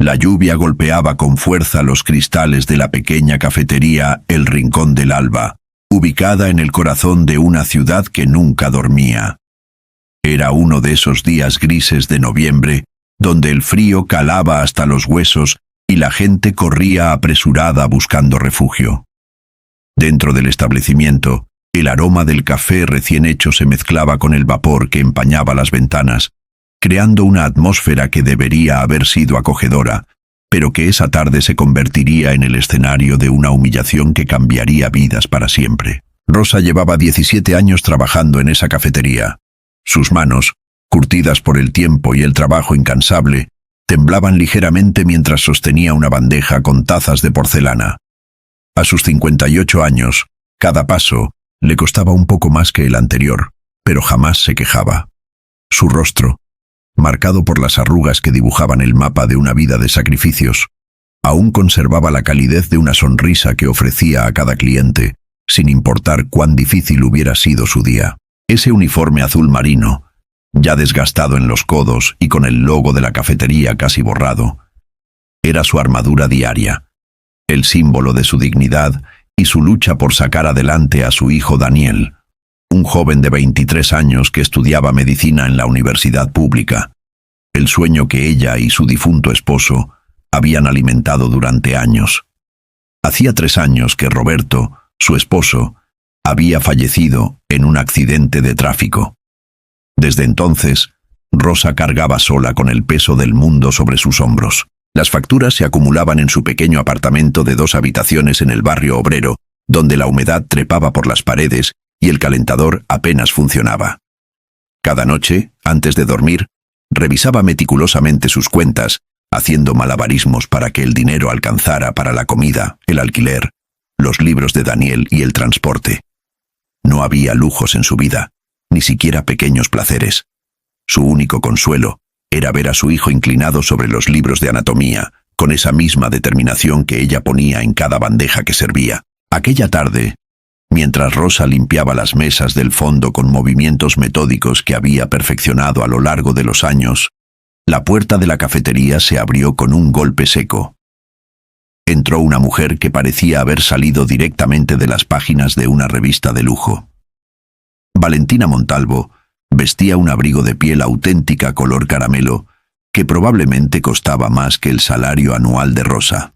La lluvia golpeaba con fuerza los cristales de la pequeña cafetería El Rincón del Alba, ubicada en el corazón de una ciudad que nunca dormía. Era uno de esos días grises de noviembre, donde el frío calaba hasta los huesos y la gente corría apresurada buscando refugio. Dentro del establecimiento, el aroma del café recién hecho se mezclaba con el vapor que empañaba las ventanas, creando una atmósfera que debería haber sido acogedora, pero que esa tarde se convertiría en el escenario de una humillación que cambiaría vidas para siempre. Rosa llevaba 17 años trabajando en esa cafetería. Sus manos, curtidas por el tiempo y el trabajo incansable, temblaban ligeramente mientras sostenía una bandeja con tazas de porcelana. A sus 58 años, cada paso le costaba un poco más que el anterior, pero jamás se quejaba. Su rostro, marcado por las arrugas que dibujaban el mapa de una vida de sacrificios, aún conservaba la calidez de una sonrisa que ofrecía a cada cliente, sin importar cuán difícil hubiera sido su día. Ese uniforme azul marino, ya desgastado en los codos y con el logo de la cafetería casi borrado, era su armadura diaria, el símbolo de su dignidad y su lucha por sacar adelante a su hijo Daniel, un joven de 23 años que estudiaba medicina en la universidad pública, el sueño que ella y su difunto esposo habían alimentado durante años. Hacía 3 años que Roberto, su esposo, había fallecido en un accidente de tráfico. Desde entonces, Rosa cargaba sola con el peso del mundo sobre sus hombros. Las facturas se acumulaban en su pequeño apartamento de 2 habitaciones en el barrio obrero, donde la humedad trepaba por las paredes y el calentador apenas funcionaba. Cada noche, antes de dormir, revisaba meticulosamente sus cuentas, haciendo malabarismos para que el dinero alcanzara para la comida, el alquiler, los libros de Daniel y el transporte. No había lujos en su vida, ni siquiera pequeños placeres. Su único consuelo era ver a su hijo inclinado sobre los libros de anatomía, con esa misma determinación que ella ponía en cada bandeja que servía. Aquella tarde, mientras Rosa limpiaba las mesas del fondo con movimientos metódicos que había perfeccionado a lo largo de los años, la puerta de la cafetería se abrió con un golpe seco. Entró una mujer que parecía haber salido directamente de las páginas de una revista de lujo. Valentina Montalvo vestía un abrigo de piel auténtica color caramelo, que probablemente costaba más que el salario anual de Rosa.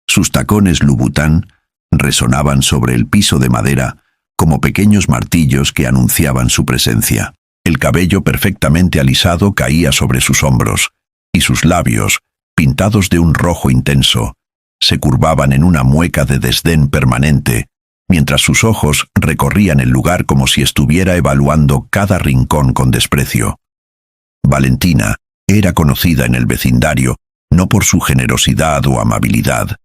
Sus tacones Louboutin resonaban sobre el piso de madera como pequeños martillos que anunciaban su presencia. El cabello perfectamente alisado caía sobre sus hombros, y sus labios, pintados de un rojo intenso, se curvaban en una mueca de desdén permanente, mientras sus ojos recorrían el lugar como si estuviera evaluando cada rincón con desprecio. Valentina era conocida en el vecindario no por su generosidad o amabilidad,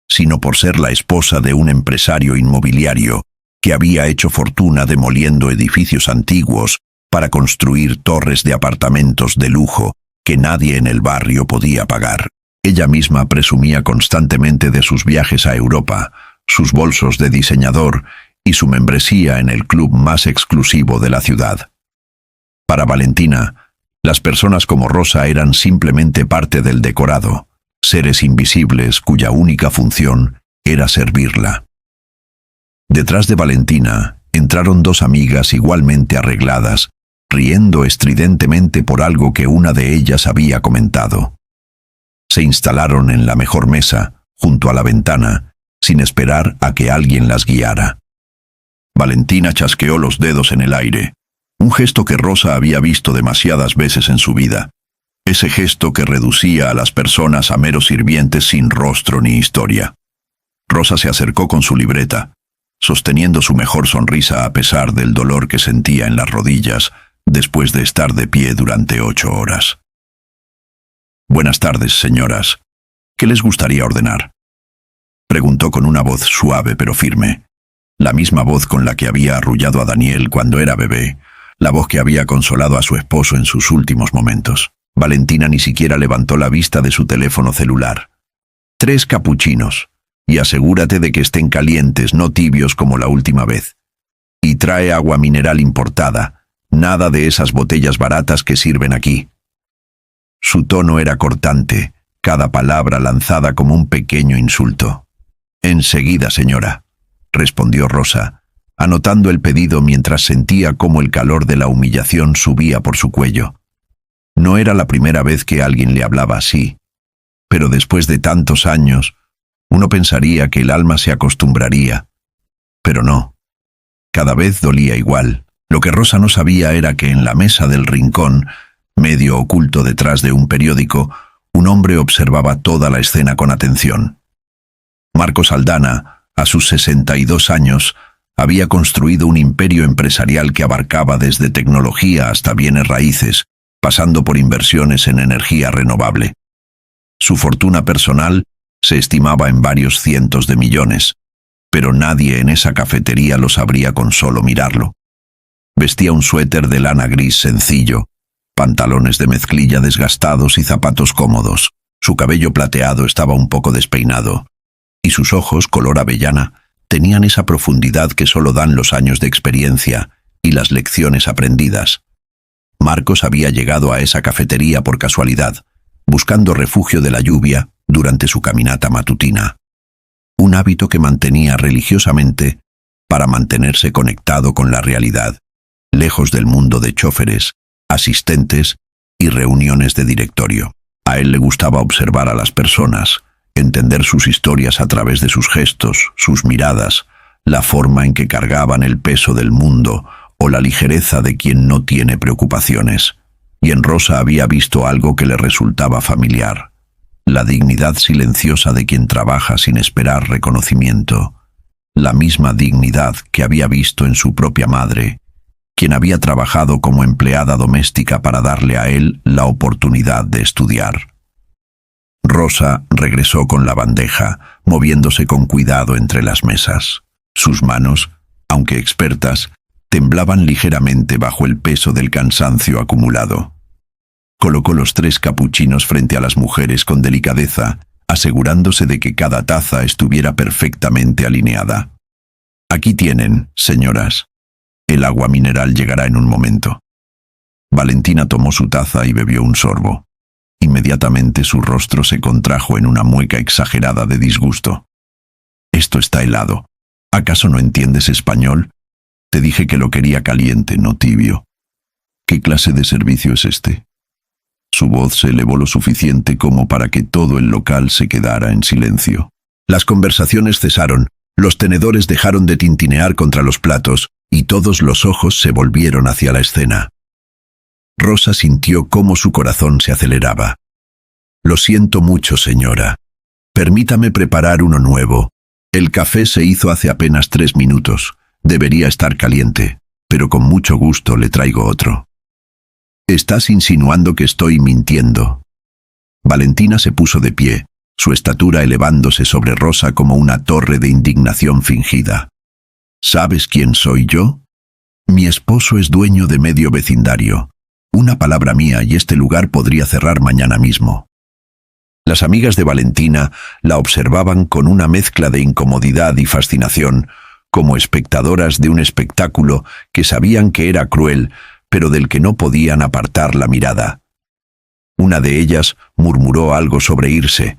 sino por ser la esposa de un empresario inmobiliario que había hecho fortuna demoliendo edificios antiguos para construir torres de apartamentos de lujo que nadie en el barrio podía pagar. Ella misma presumía constantemente de sus viajes a Europa, sus bolsos de diseñador y su membresía en el club más exclusivo de la ciudad. Para Valentina, las personas como Rosa eran simplemente parte del decorado, seres invisibles cuya única función era servirla. Detrás de Valentina entraron 2 amigas igualmente arregladas, riendo estridentemente por algo que una de ellas había comentado. Se instalaron en la mejor mesa, junto a la ventana, sin esperar a que alguien las guiara. Valentina chasqueó los dedos en el aire, un gesto que Rosa había visto demasiadas veces en su vida. Ese gesto que reducía a las personas a meros sirvientes sin rostro ni historia. Rosa se acercó con su libreta, sosteniendo su mejor sonrisa a pesar del dolor que sentía en las rodillas después de estar de pie durante 8 horas. «Buenas tardes, señoras. ¿Qué les gustaría ordenar?», preguntó con una voz suave pero firme, la misma voz con la que había arrullado a Daniel cuando era bebé, la voz que había consolado a su esposo en sus últimos momentos. Valentina ni siquiera levantó la vista de su teléfono celular. 3 capuchinos, y asegúrate de que estén calientes, no tibios como la última vez. Y trae agua mineral importada, nada de esas botellas baratas que sirven aquí. Su tono era cortante, cada palabra lanzada como un pequeño insulto. «Enseguida, señora», respondió Rosa, anotando el pedido mientras sentía cómo el calor de la humillación subía por su cuello. No era la primera vez que alguien le hablaba así, pero después de tantos años, uno pensaría que el alma se acostumbraría. Pero no. Cada vez dolía igual. Lo que Rosa no sabía era que en la mesa del rincón, medio oculto detrás de un periódico, un hombre observaba toda la escena con atención. Marcos Aldana, a sus 62 años, había construido un imperio empresarial que abarcaba desde tecnología hasta bienes raíces, pasando por inversiones en energía renovable. Su fortuna personal se estimaba en varios cientos de millones, pero nadie en esa cafetería lo sabría con solo mirarlo. Vestía un suéter de lana gris sencillo, pantalones de mezclilla desgastados y zapatos cómodos. Su cabello plateado estaba un poco despeinado, y sus ojos, color avellana, tenían esa profundidad que solo dan los años de experiencia y las lecciones aprendidas. Marcos había llegado a esa cafetería por casualidad, buscando refugio de la lluvia durante su caminata matutina. Un hábito que mantenía religiosamente para mantenerse conectado con la realidad, lejos del mundo de chóferes, asistentes y reuniones de directorio. A él le gustaba observar a las personas, entender sus historias a través de sus gestos, sus miradas, la forma en que cargaban el peso del mundo o la ligereza de quien no tiene preocupaciones. Y en Rosa había visto algo que le resultaba familiar: la dignidad silenciosa de quien trabaja sin esperar reconocimiento, la misma dignidad que había visto en su propia madre, quien había trabajado como empleada doméstica para darle a él la oportunidad de estudiar. Rosa regresó con la bandeja, moviéndose con cuidado entre las mesas. Sus manos, aunque expertas, temblaban ligeramente bajo el peso del cansancio acumulado. Colocó los 3 capuchinos frente a las mujeres con delicadeza, asegurándose de que cada taza estuviera perfectamente alineada. «Aquí tienen, señoras. El agua mineral llegará en un momento». Valentina tomó su taza y bebió un sorbo. Inmediatamente su rostro se contrajo en una mueca exagerada de disgusto. «Esto está helado. ¿Acaso no entiendes español? Te dije que lo quería caliente, no tibio». «¿Qué clase de servicio es este?». Su voz se elevó lo suficiente como para que todo el local se quedara en silencio. Las conversaciones cesaron, los tenedores dejaron de tintinear contra los platos y todos los ojos se volvieron hacia la escena. Rosa sintió cómo su corazón se aceleraba. «Lo siento mucho, señora. Permítame preparar uno nuevo. El café se hizo hace apenas 3 minutos. Debería estar caliente, pero con mucho gusto le traigo otro». «Estás insinuando que estoy mintiendo». Valentina se puso de pie, su estatura elevándose sobre Rosa como una torre de indignación fingida. «¿Sabes quién soy yo? Mi esposo es dueño de medio vecindario. Una palabra mía y este lugar podría cerrar mañana mismo». Las amigas de Valentina la observaban con una mezcla de incomodidad y fascinación, como espectadoras de un espectáculo que sabían que era cruel, pero del que no podían apartar la mirada. Una de ellas murmuró algo sobre irse,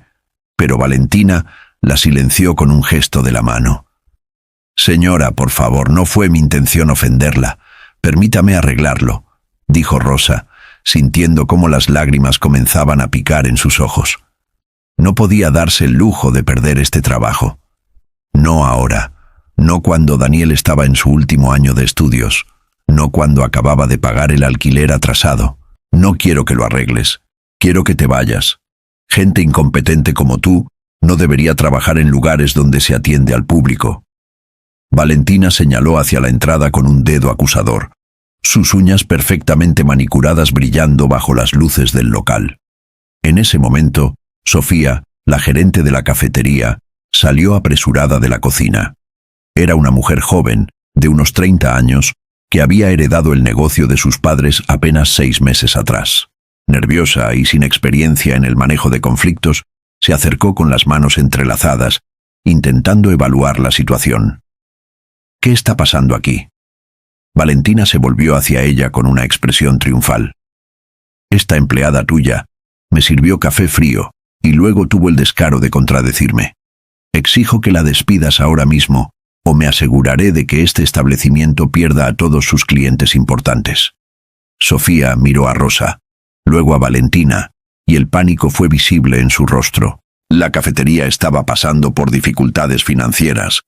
pero Valentina la silenció con un gesto de la mano. «Señora, por favor, no fue mi intención ofenderla. Permítame arreglarlo», dijo Rosa, sintiendo cómo las lágrimas comenzaban a picar en sus ojos. No podía darse el lujo de perder este trabajo. No ahora, no cuando Daniel estaba en su último año de estudios, no cuando acababa de pagar el alquiler atrasado. «No quiero que lo arregles. Quiero que te vayas. Gente incompetente como tú no debería trabajar en lugares donde se atiende al público». Valentina señaló hacia la entrada con un dedo acusador, sus uñas perfectamente manicuradas brillando bajo las luces del local. En ese momento, Sofía, la gerente de la cafetería, salió apresurada de la cocina. Era una mujer joven, de unos 30 años, que había heredado el negocio de sus padres apenas 6 meses atrás. Nerviosa y sin experiencia en el manejo de conflictos, se acercó con las manos entrelazadas, intentando evaluar la situación. «¿Qué está pasando aquí?». Valentina se volvió hacia ella con una expresión triunfal. «Esta empleada tuya me sirvió café frío, y luego tuvo el descaro de contradecirme. Exijo que la despidas ahora mismo, o me aseguraré de que este establecimiento pierda a todos sus clientes importantes. Sofía miró a Rosa, luego a Valentina, y el pánico fue visible en su rostro. La cafetería estaba pasando por dificultades financieras,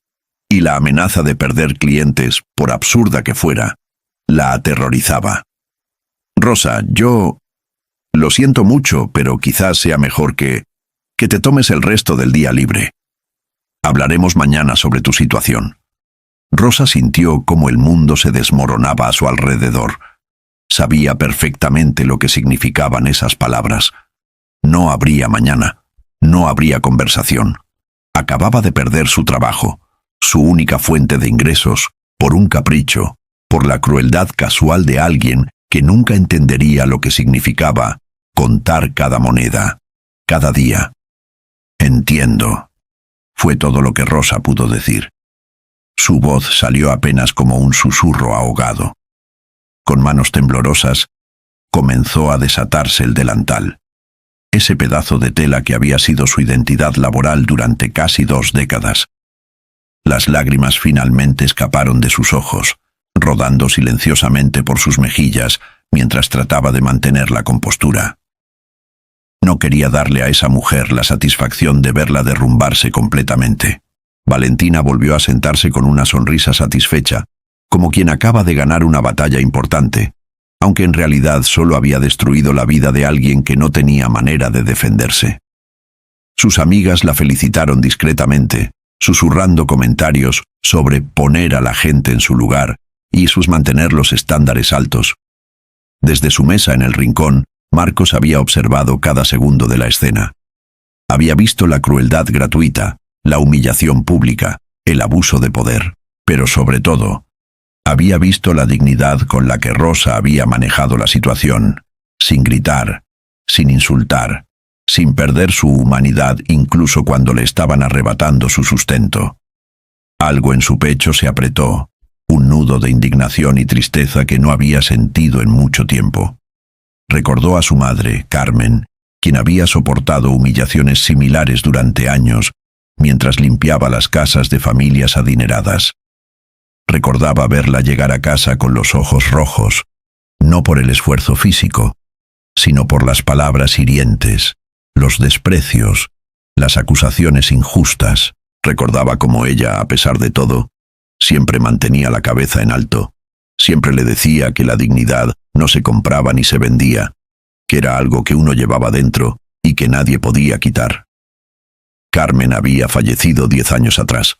y la amenaza de perder clientes, por absurda que fuera, la aterrorizaba. Rosa, lo siento mucho, pero quizás sea mejor que te tomes el resto del día libre. Hablaremos mañana sobre tu situación. Rosa sintió cómo el mundo se desmoronaba a su alrededor. Sabía perfectamente lo que significaban esas palabras. No habría mañana, no habría conversación. Acababa de perder su trabajo, su única fuente de ingresos, por un capricho, por la crueldad casual de alguien que nunca entendería lo que significaba contar cada moneda, cada día. Entiendo. Fue todo lo que Rosa pudo decir. Su voz salió apenas como un susurro ahogado. Con manos temblorosas, comenzó a desatarse el delantal. Ese pedazo de tela que había sido su identidad laboral durante casi 2 décadas. Las lágrimas finalmente escaparon de sus ojos, rodando silenciosamente por sus mejillas mientras trataba de mantener la compostura. No quería darle a esa mujer la satisfacción de verla derrumbarse completamente. Valentina volvió a sentarse con una sonrisa satisfecha, como quien acaba de ganar una batalla importante, aunque en realidad solo había destruido la vida de alguien que no tenía manera de defenderse. Sus amigas la felicitaron discretamente, susurrando comentarios sobre poner a la gente en su lugar y sus mantener los estándares altos. Desde su mesa en el rincón, Marcos había observado cada segundo de la escena. Había visto la crueldad gratuita, la humillación pública, el abuso de poder, pero sobre todo, había visto la dignidad con la que Rosa había manejado la situación, sin gritar, sin insultar, sin perder su humanidad incluso cuando le estaban arrebatando su sustento. Algo en su pecho se apretó, un nudo de indignación y tristeza que no había sentido en mucho tiempo. Recordó a su madre, Carmen, quien había soportado humillaciones similares durante años mientras limpiaba las casas de familias adineradas. Recordaba verla llegar a casa con los ojos rojos, no por el esfuerzo físico, sino por las palabras hirientes, los desprecios, las acusaciones injustas. Recordaba cómo ella, a pesar de todo, siempre mantenía la cabeza en alto. Siempre le decía que la dignidad no se compraba ni se vendía, que era algo que uno llevaba dentro y que nadie podía quitar. Carmen había fallecido 10 años atrás,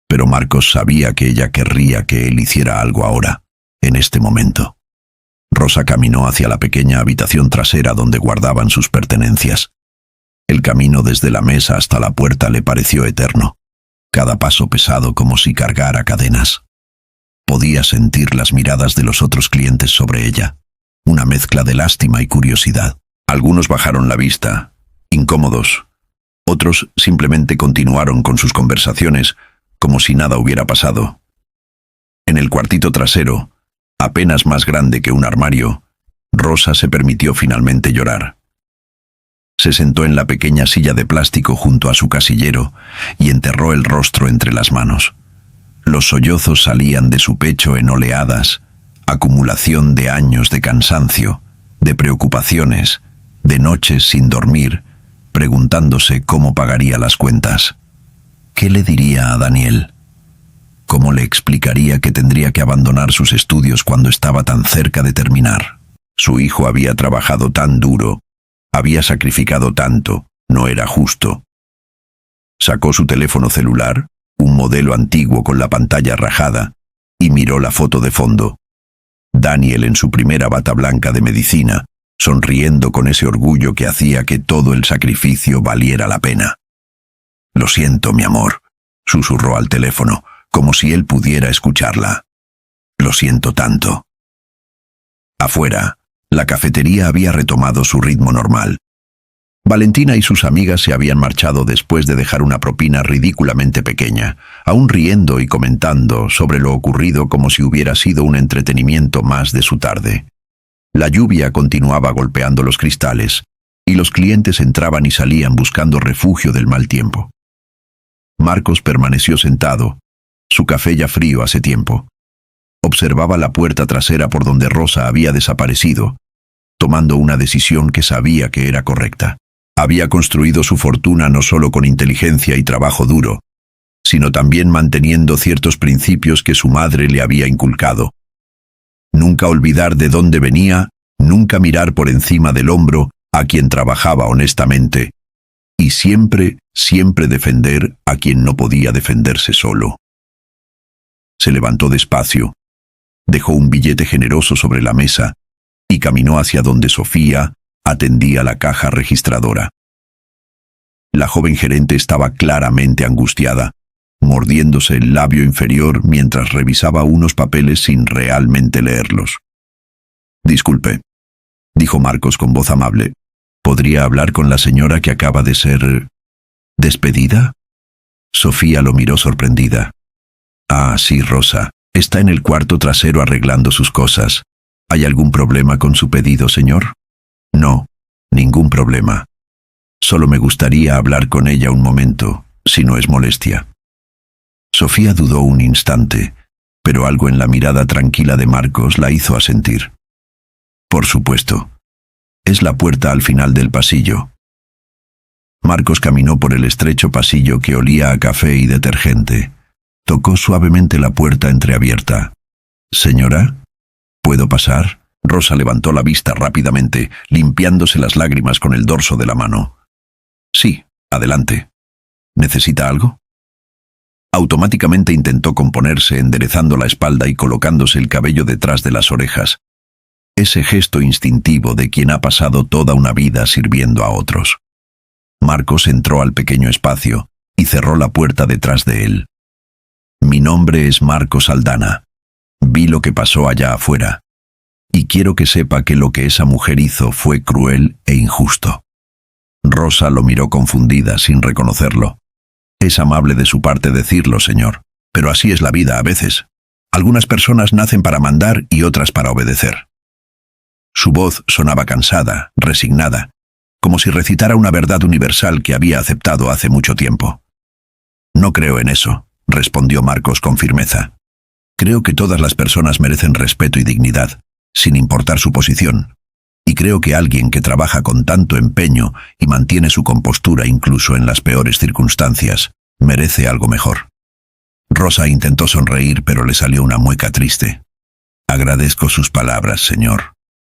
pero Marcos sabía que ella querría que él hiciera algo ahora, en este momento. Rosa caminó hacia la pequeña habitación trasera donde guardaban sus pertenencias. El camino desde la mesa hasta la puerta le pareció eterno, cada paso pesado como si cargara cadenas. Podía sentir las miradas de los otros clientes sobre ella, una mezcla de lástima y curiosidad. Algunos bajaron la vista, incómodos. Otros simplemente continuaron con sus conversaciones como si nada hubiera pasado. En el cuartito trasero, apenas más grande que un armario, Rosa se permitió finalmente llorar. Se sentó en la pequeña silla de plástico junto a su casillero y enterró el rostro entre las manos. Los sollozos salían de su pecho en oleadas, acumulación de años de cansancio, de preocupaciones, de noches sin dormir, preguntándose cómo pagaría las cuentas. ¿Qué le diría a Daniel? ¿Cómo le explicaría que tendría que abandonar sus estudios cuando estaba tan cerca de terminar? Su hijo había trabajado tan duro, había sacrificado tanto, no era justo. Sacó su teléfono celular, un modelo antiguo con la pantalla rajada, y miró la foto de fondo. Daniel en su primera bata blanca de medicina, sonriendo con ese orgullo que hacía que todo el sacrificio valiera la pena. «Lo siento, mi amor», susurró al teléfono, como si él pudiera escucharla. «Lo siento tanto». Afuera, la cafetería había retomado su ritmo normal. Valentina y sus amigas se habían marchado después de dejar una propina ridículamente pequeña, aún riendo y comentando sobre lo ocurrido como si hubiera sido un entretenimiento más de su tarde. La lluvia continuaba golpeando los cristales, y los clientes entraban y salían buscando refugio del mal tiempo. Marcos permaneció sentado, su café ya frío hace tiempo. Observaba la puerta trasera por donde Rosa había desaparecido, tomando una decisión que sabía que era correcta. Había construido su fortuna no solo con inteligencia y trabajo duro, sino también manteniendo ciertos principios que su madre le había inculcado. Nunca olvidar de dónde venía, nunca mirar por encima del hombro a quien trabajaba honestamente, y siempre, siempre defender a quien no podía defenderse solo. Se levantó despacio, dejó un billete generoso sobre la mesa y caminó hacia donde Sofía atendía la caja registradora. La joven gerente estaba claramente angustiada, mordiéndose el labio inferior mientras revisaba unos papeles sin realmente leerlos. «Disculpe», dijo Marcos con voz amable. «¿Podría hablar con la señora que acaba de ser despedida?» Sofía lo miró sorprendida. «Ah, sí, Rosa. Está en el cuarto trasero arreglando sus cosas. ¿Hay algún problema con su pedido, señor?» «No, ningún problema. Solo me gustaría hablar con ella un momento, si no es molestia». Sofía dudó un instante, pero algo en la mirada tranquila de Marcos la hizo asentir. «Por supuesto. Es la puerta al final del pasillo». Marcos caminó por el estrecho pasillo que olía a café y detergente. Tocó suavemente la puerta entreabierta. «¿Señora? ¿Puedo pasar?» Rosa levantó la vista rápidamente, limpiándose las lágrimas con el dorso de la mano. «Sí, adelante. ¿Necesita algo?» Automáticamente intentó componerse, enderezando la espalda y colocándose el cabello detrás de las orejas. Ese gesto instintivo de quien ha pasado toda una vida sirviendo a otros. Marcos entró al pequeño espacio y cerró la puerta detrás de él. «Mi nombre es Marcos Aldana. Vi lo que pasó allá afuera. Y quiero que sepa que lo que esa mujer hizo fue cruel e injusto». Rosa lo miró confundida, sin reconocerlo. «Es amable de su parte decirlo, señor, pero así es la vida a veces. Algunas personas nacen para mandar y otras para obedecer». Su voz sonaba cansada, resignada, como si recitara una verdad universal que había aceptado hace mucho tiempo. «No creo en eso», respondió Marcos con firmeza. «Creo que todas las personas merecen respeto y dignidad, sin importar su posición. Y creo que alguien que trabaja con tanto empeño y mantiene su compostura incluso en las peores circunstancias, merece algo mejor». Rosa intentó sonreír, pero le salió una mueca triste. «Agradezco sus palabras, señor.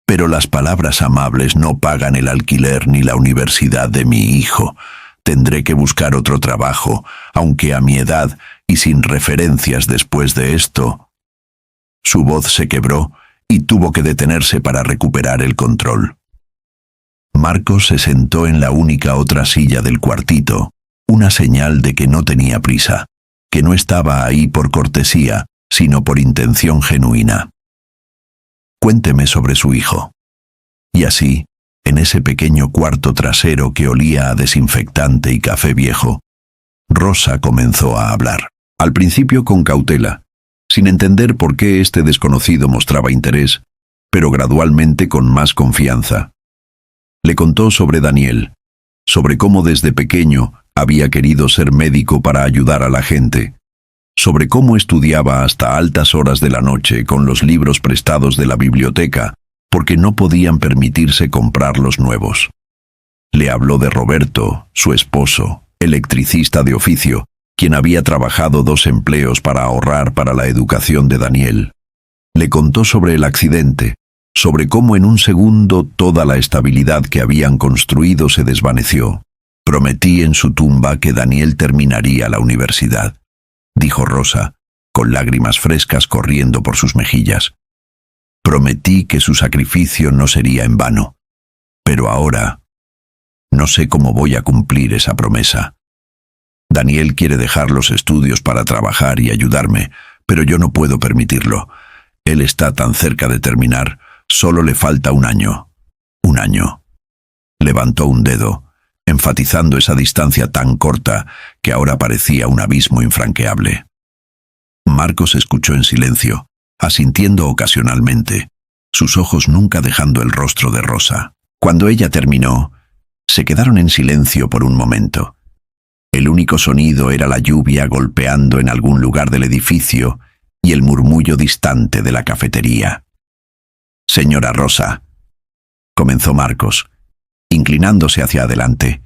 Pero las palabras amables no pagan el alquiler ni la universidad de mi hijo. Tendré que buscar otro trabajo, aunque a mi edad y sin referencias después de esto». Su voz se quebró y tuvo que detenerse para recuperar el control. Marcos se sentó en la única otra silla del cuartito, una señal de que no tenía prisa, que no estaba ahí por cortesía, sino por intención genuina. «Cuénteme sobre su hijo». Y así, en ese pequeño cuarto trasero que olía a desinfectante y café viejo, Rosa comenzó a hablar. Al principio con cautela, sin entender por qué este desconocido mostraba interés, pero gradualmente con más confianza. Le contó sobre Daniel, sobre cómo desde pequeño había querido ser médico para ayudar a la gente, sobre cómo estudiaba hasta altas horas de la noche con los libros prestados de la biblioteca, porque no podían permitirse comprar los nuevos. Le habló de Roberto, su esposo, electricista de oficio, quien había trabajado 2 empleos para ahorrar para la educación de Daniel. Le contó sobre el accidente, sobre cómo en un segundo toda la estabilidad que habían construido se desvaneció. «Prometí en su tumba que Daniel terminaría la universidad», dijo Rosa, con lágrimas frescas corriendo por sus mejillas. «Prometí que su sacrificio no sería en vano. Pero ahora no sé cómo voy a cumplir esa promesa. Daniel quiere dejar los estudios para trabajar y ayudarme, pero yo no puedo permitirlo. Él está tan cerca de terminar, solo le falta 1 año. 1 año». Levantó un dedo, enfatizando esa distancia tan corta que ahora parecía un abismo infranqueable. Marcos escuchó en silencio, asintiendo ocasionalmente, sus ojos nunca dejando el rostro de Rosa. Cuando ella terminó, Se quedaron en silencio por un momento. El único sonido era la lluvia golpeando en algún lugar del edificio y el murmullo distante de la cafetería. «Señora Rosa», comenzó Marcos, inclinándose hacia adelante,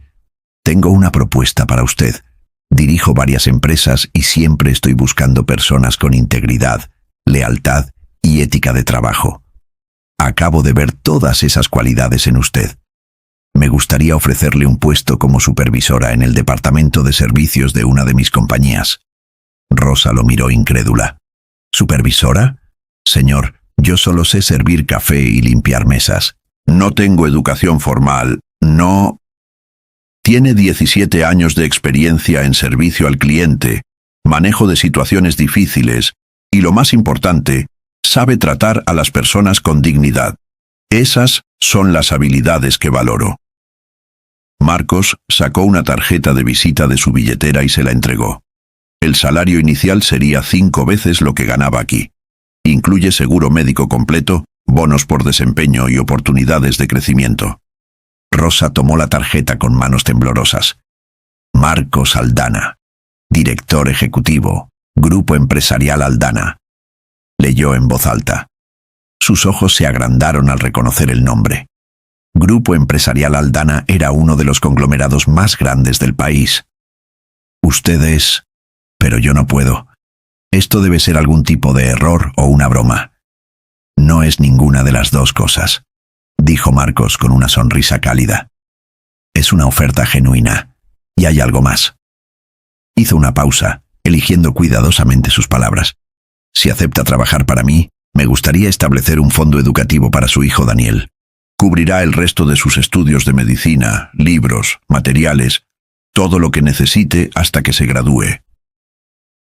«tengo una propuesta para usted. Dirijo varias empresas y siempre estoy buscando personas con integridad, lealtad y ética de trabajo. Acabo de ver todas esas cualidades en usted. Me gustaría ofrecerle un puesto como supervisora en el departamento de servicios de una de mis compañías». Rosa lo miró incrédula. «¿Supervisora? Señor, yo solo sé servir café y limpiar mesas. No tengo educación formal, no. Tiene 17 años de experiencia en servicio al cliente, manejo de situaciones difíciles y, lo más importante, sabe tratar a las personas con dignidad. Esas son las habilidades que valoro». Marcos sacó una tarjeta de visita de su billetera y se la entregó. El salario inicial sería 5 veces lo que ganaba aquí. Incluye seguro médico completo, bonos por desempeño y oportunidades de crecimiento. Rosa tomó la tarjeta con manos temblorosas. Marcos Aldana, director ejecutivo, Grupo Empresarial Aldana. Leyó en voz alta. Sus ojos se agrandaron al reconocer el nombre. Grupo Empresarial Aldana era uno de los conglomerados más grandes del país. «Usted es... pero yo no puedo. Esto debe ser algún tipo de error o una broma». «No es ninguna de las dos cosas», dijo Marcos con una sonrisa cálida. «Es una oferta genuina. Y hay algo más». Hizo una pausa, eligiendo cuidadosamente sus palabras. «Si acepta trabajar para mí, me gustaría establecer un fondo educativo para su hijo Daniel. Cubrirá el resto de sus estudios de medicina, libros, materiales, todo lo que necesite hasta que se gradúe».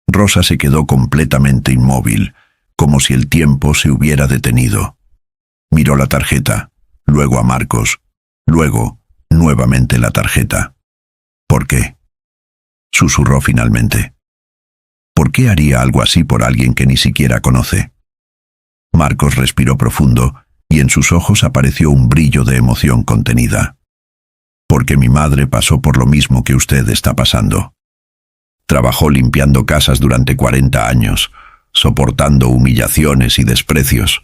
Rosa se quedó completamente inmóvil, como si el tiempo se hubiera detenido. Miró la tarjeta, luego a Marcos, luego nuevamente la tarjeta. «¿Por qué?», susurró finalmente. «¿Por qué haría algo así por alguien que ni siquiera conoce?». Marcos respiró profundo y en sus ojos apareció un brillo de emoción contenida. «Porque mi madre pasó por lo mismo que usted está pasando. Trabajó limpiando casas durante 40 años, soportando humillaciones y desprecios,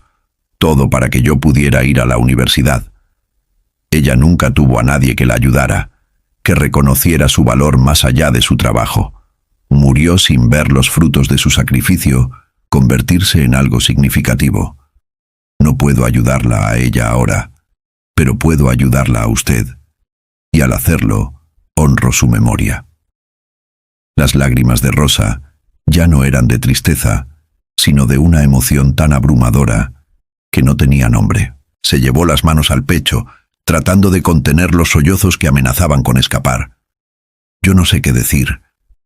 todo para que yo pudiera ir a la universidad. Ella nunca tuvo a nadie que la ayudara, que reconociera su valor más allá de su trabajo. Murió sin ver los frutos de su sacrificio convertirse en algo significativo. No puedo ayudarla a ella ahora, pero puedo ayudarla a usted, y al hacerlo, honro su memoria». Las lágrimas de Rosa ya no eran de tristeza, sino de una emoción tan abrumadora que no tenía nombre. Se llevó las manos al pecho, tratando de contener los sollozos que amenazaban con escapar. «Yo no sé qué decir,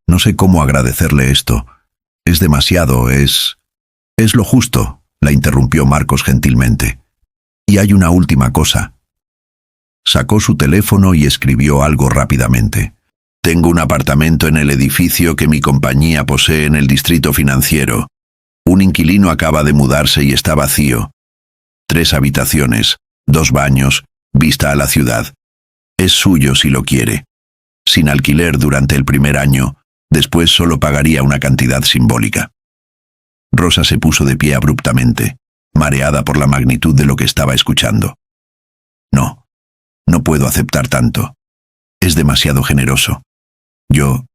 no sé cómo agradecerle esto. Es demasiado, es lo justo», la interrumpió Marcos gentilmente. «Y hay una última cosa». Sacó su teléfono y escribió algo rápidamente. «Tengo un apartamento en el edificio que mi compañía posee en el distrito financiero. Un inquilino acaba de mudarse y está vacío. 3 habitaciones, 2 baños, vista a la ciudad. Es suyo si lo quiere. Sin alquiler durante el primer año, después solo pagaría una cantidad simbólica». Rosa se puso de pie abruptamente, mareada por la magnitud de lo que estaba escuchando. «No, no puedo aceptar tanto. Es demasiado generoso. Yo...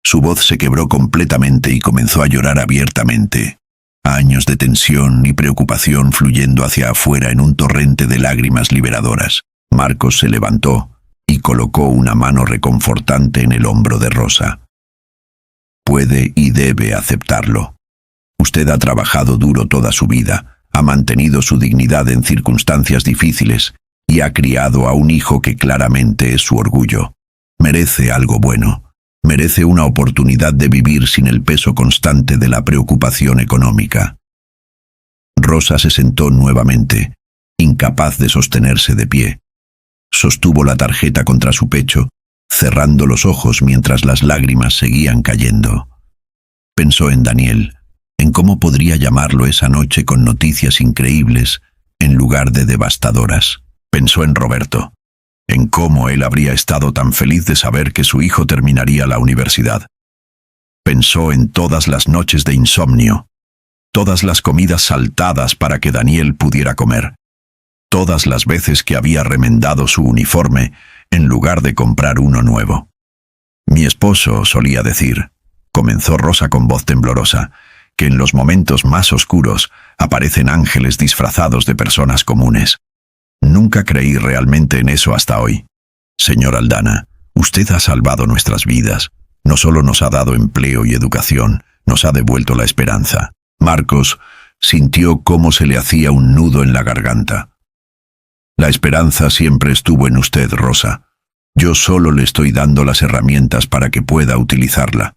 Su voz se quebró completamente y comenzó a llorar abiertamente. Años de tensión y preocupación fluyendo hacia afuera en un torrente de lágrimas liberadoras. Marcos se levantó y colocó una mano reconfortante en el hombro de Rosa. «Puede y debe aceptarlo. Usted ha trabajado duro toda su vida, ha mantenido su dignidad en circunstancias difíciles y ha criado a un hijo que claramente es su orgullo. Merece algo bueno. Merece una oportunidad de vivir sin el peso constante de la preocupación económica». Rosa se sentó nuevamente, incapaz de sostenerse de pie. Sostuvo la tarjeta contra su pecho, cerrando los ojos mientras las lágrimas seguían cayendo. Pensó en Daniel, en cómo podría llamarlo esa noche con noticias increíbles en lugar de devastadoras. Pensó en Roberto, en cómo él habría estado tan feliz de saber que su hijo terminaría la universidad. Pensó en todas las noches de insomnio, todas las comidas saltadas para que Daniel pudiera comer, todas las veces que había remendado su uniforme en lugar de comprar uno nuevo. Mi esposo solía decir, comenzó Rosa con voz temblorosa, que en los momentos más oscuros aparecen ángeles disfrazados de personas comunes. Nunca creí realmente en eso hasta hoy. Señor Aldana, usted ha salvado nuestras vidas. No solo nos ha dado empleo y educación, nos ha devuelto la esperanza. Marcos sintió cómo se le hacía un nudo en la garganta. La esperanza siempre estuvo en usted, Rosa. Yo solo le estoy dando las herramientas para que pueda utilizarla.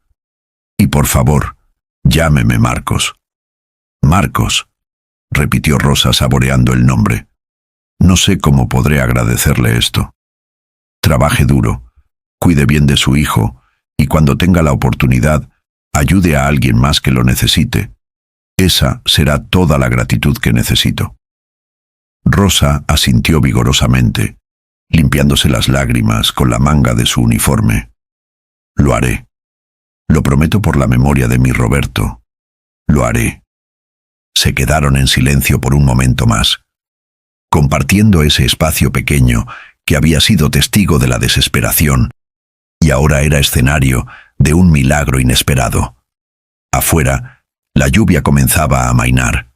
Y por favor, llámeme Marcos. Marcos, repitió Rosa saboreando el nombre. No sé cómo podré agradecerle esto. Trabaje duro, cuide bien de su hijo, y cuando tenga la oportunidad, ayude a alguien más que lo necesite. Esa será toda la gratitud que necesito. Rosa asintió vigorosamente, limpiándose las lágrimas con la manga de su uniforme. Lo haré. Lo prometo por la memoria de mi Roberto. Lo haré. Se quedaron en silencio por un momento más, compartiendo ese espacio pequeño que había sido testigo de la desesperación y ahora era escenario de un milagro inesperado. Afuera, la lluvia comenzaba a amainar,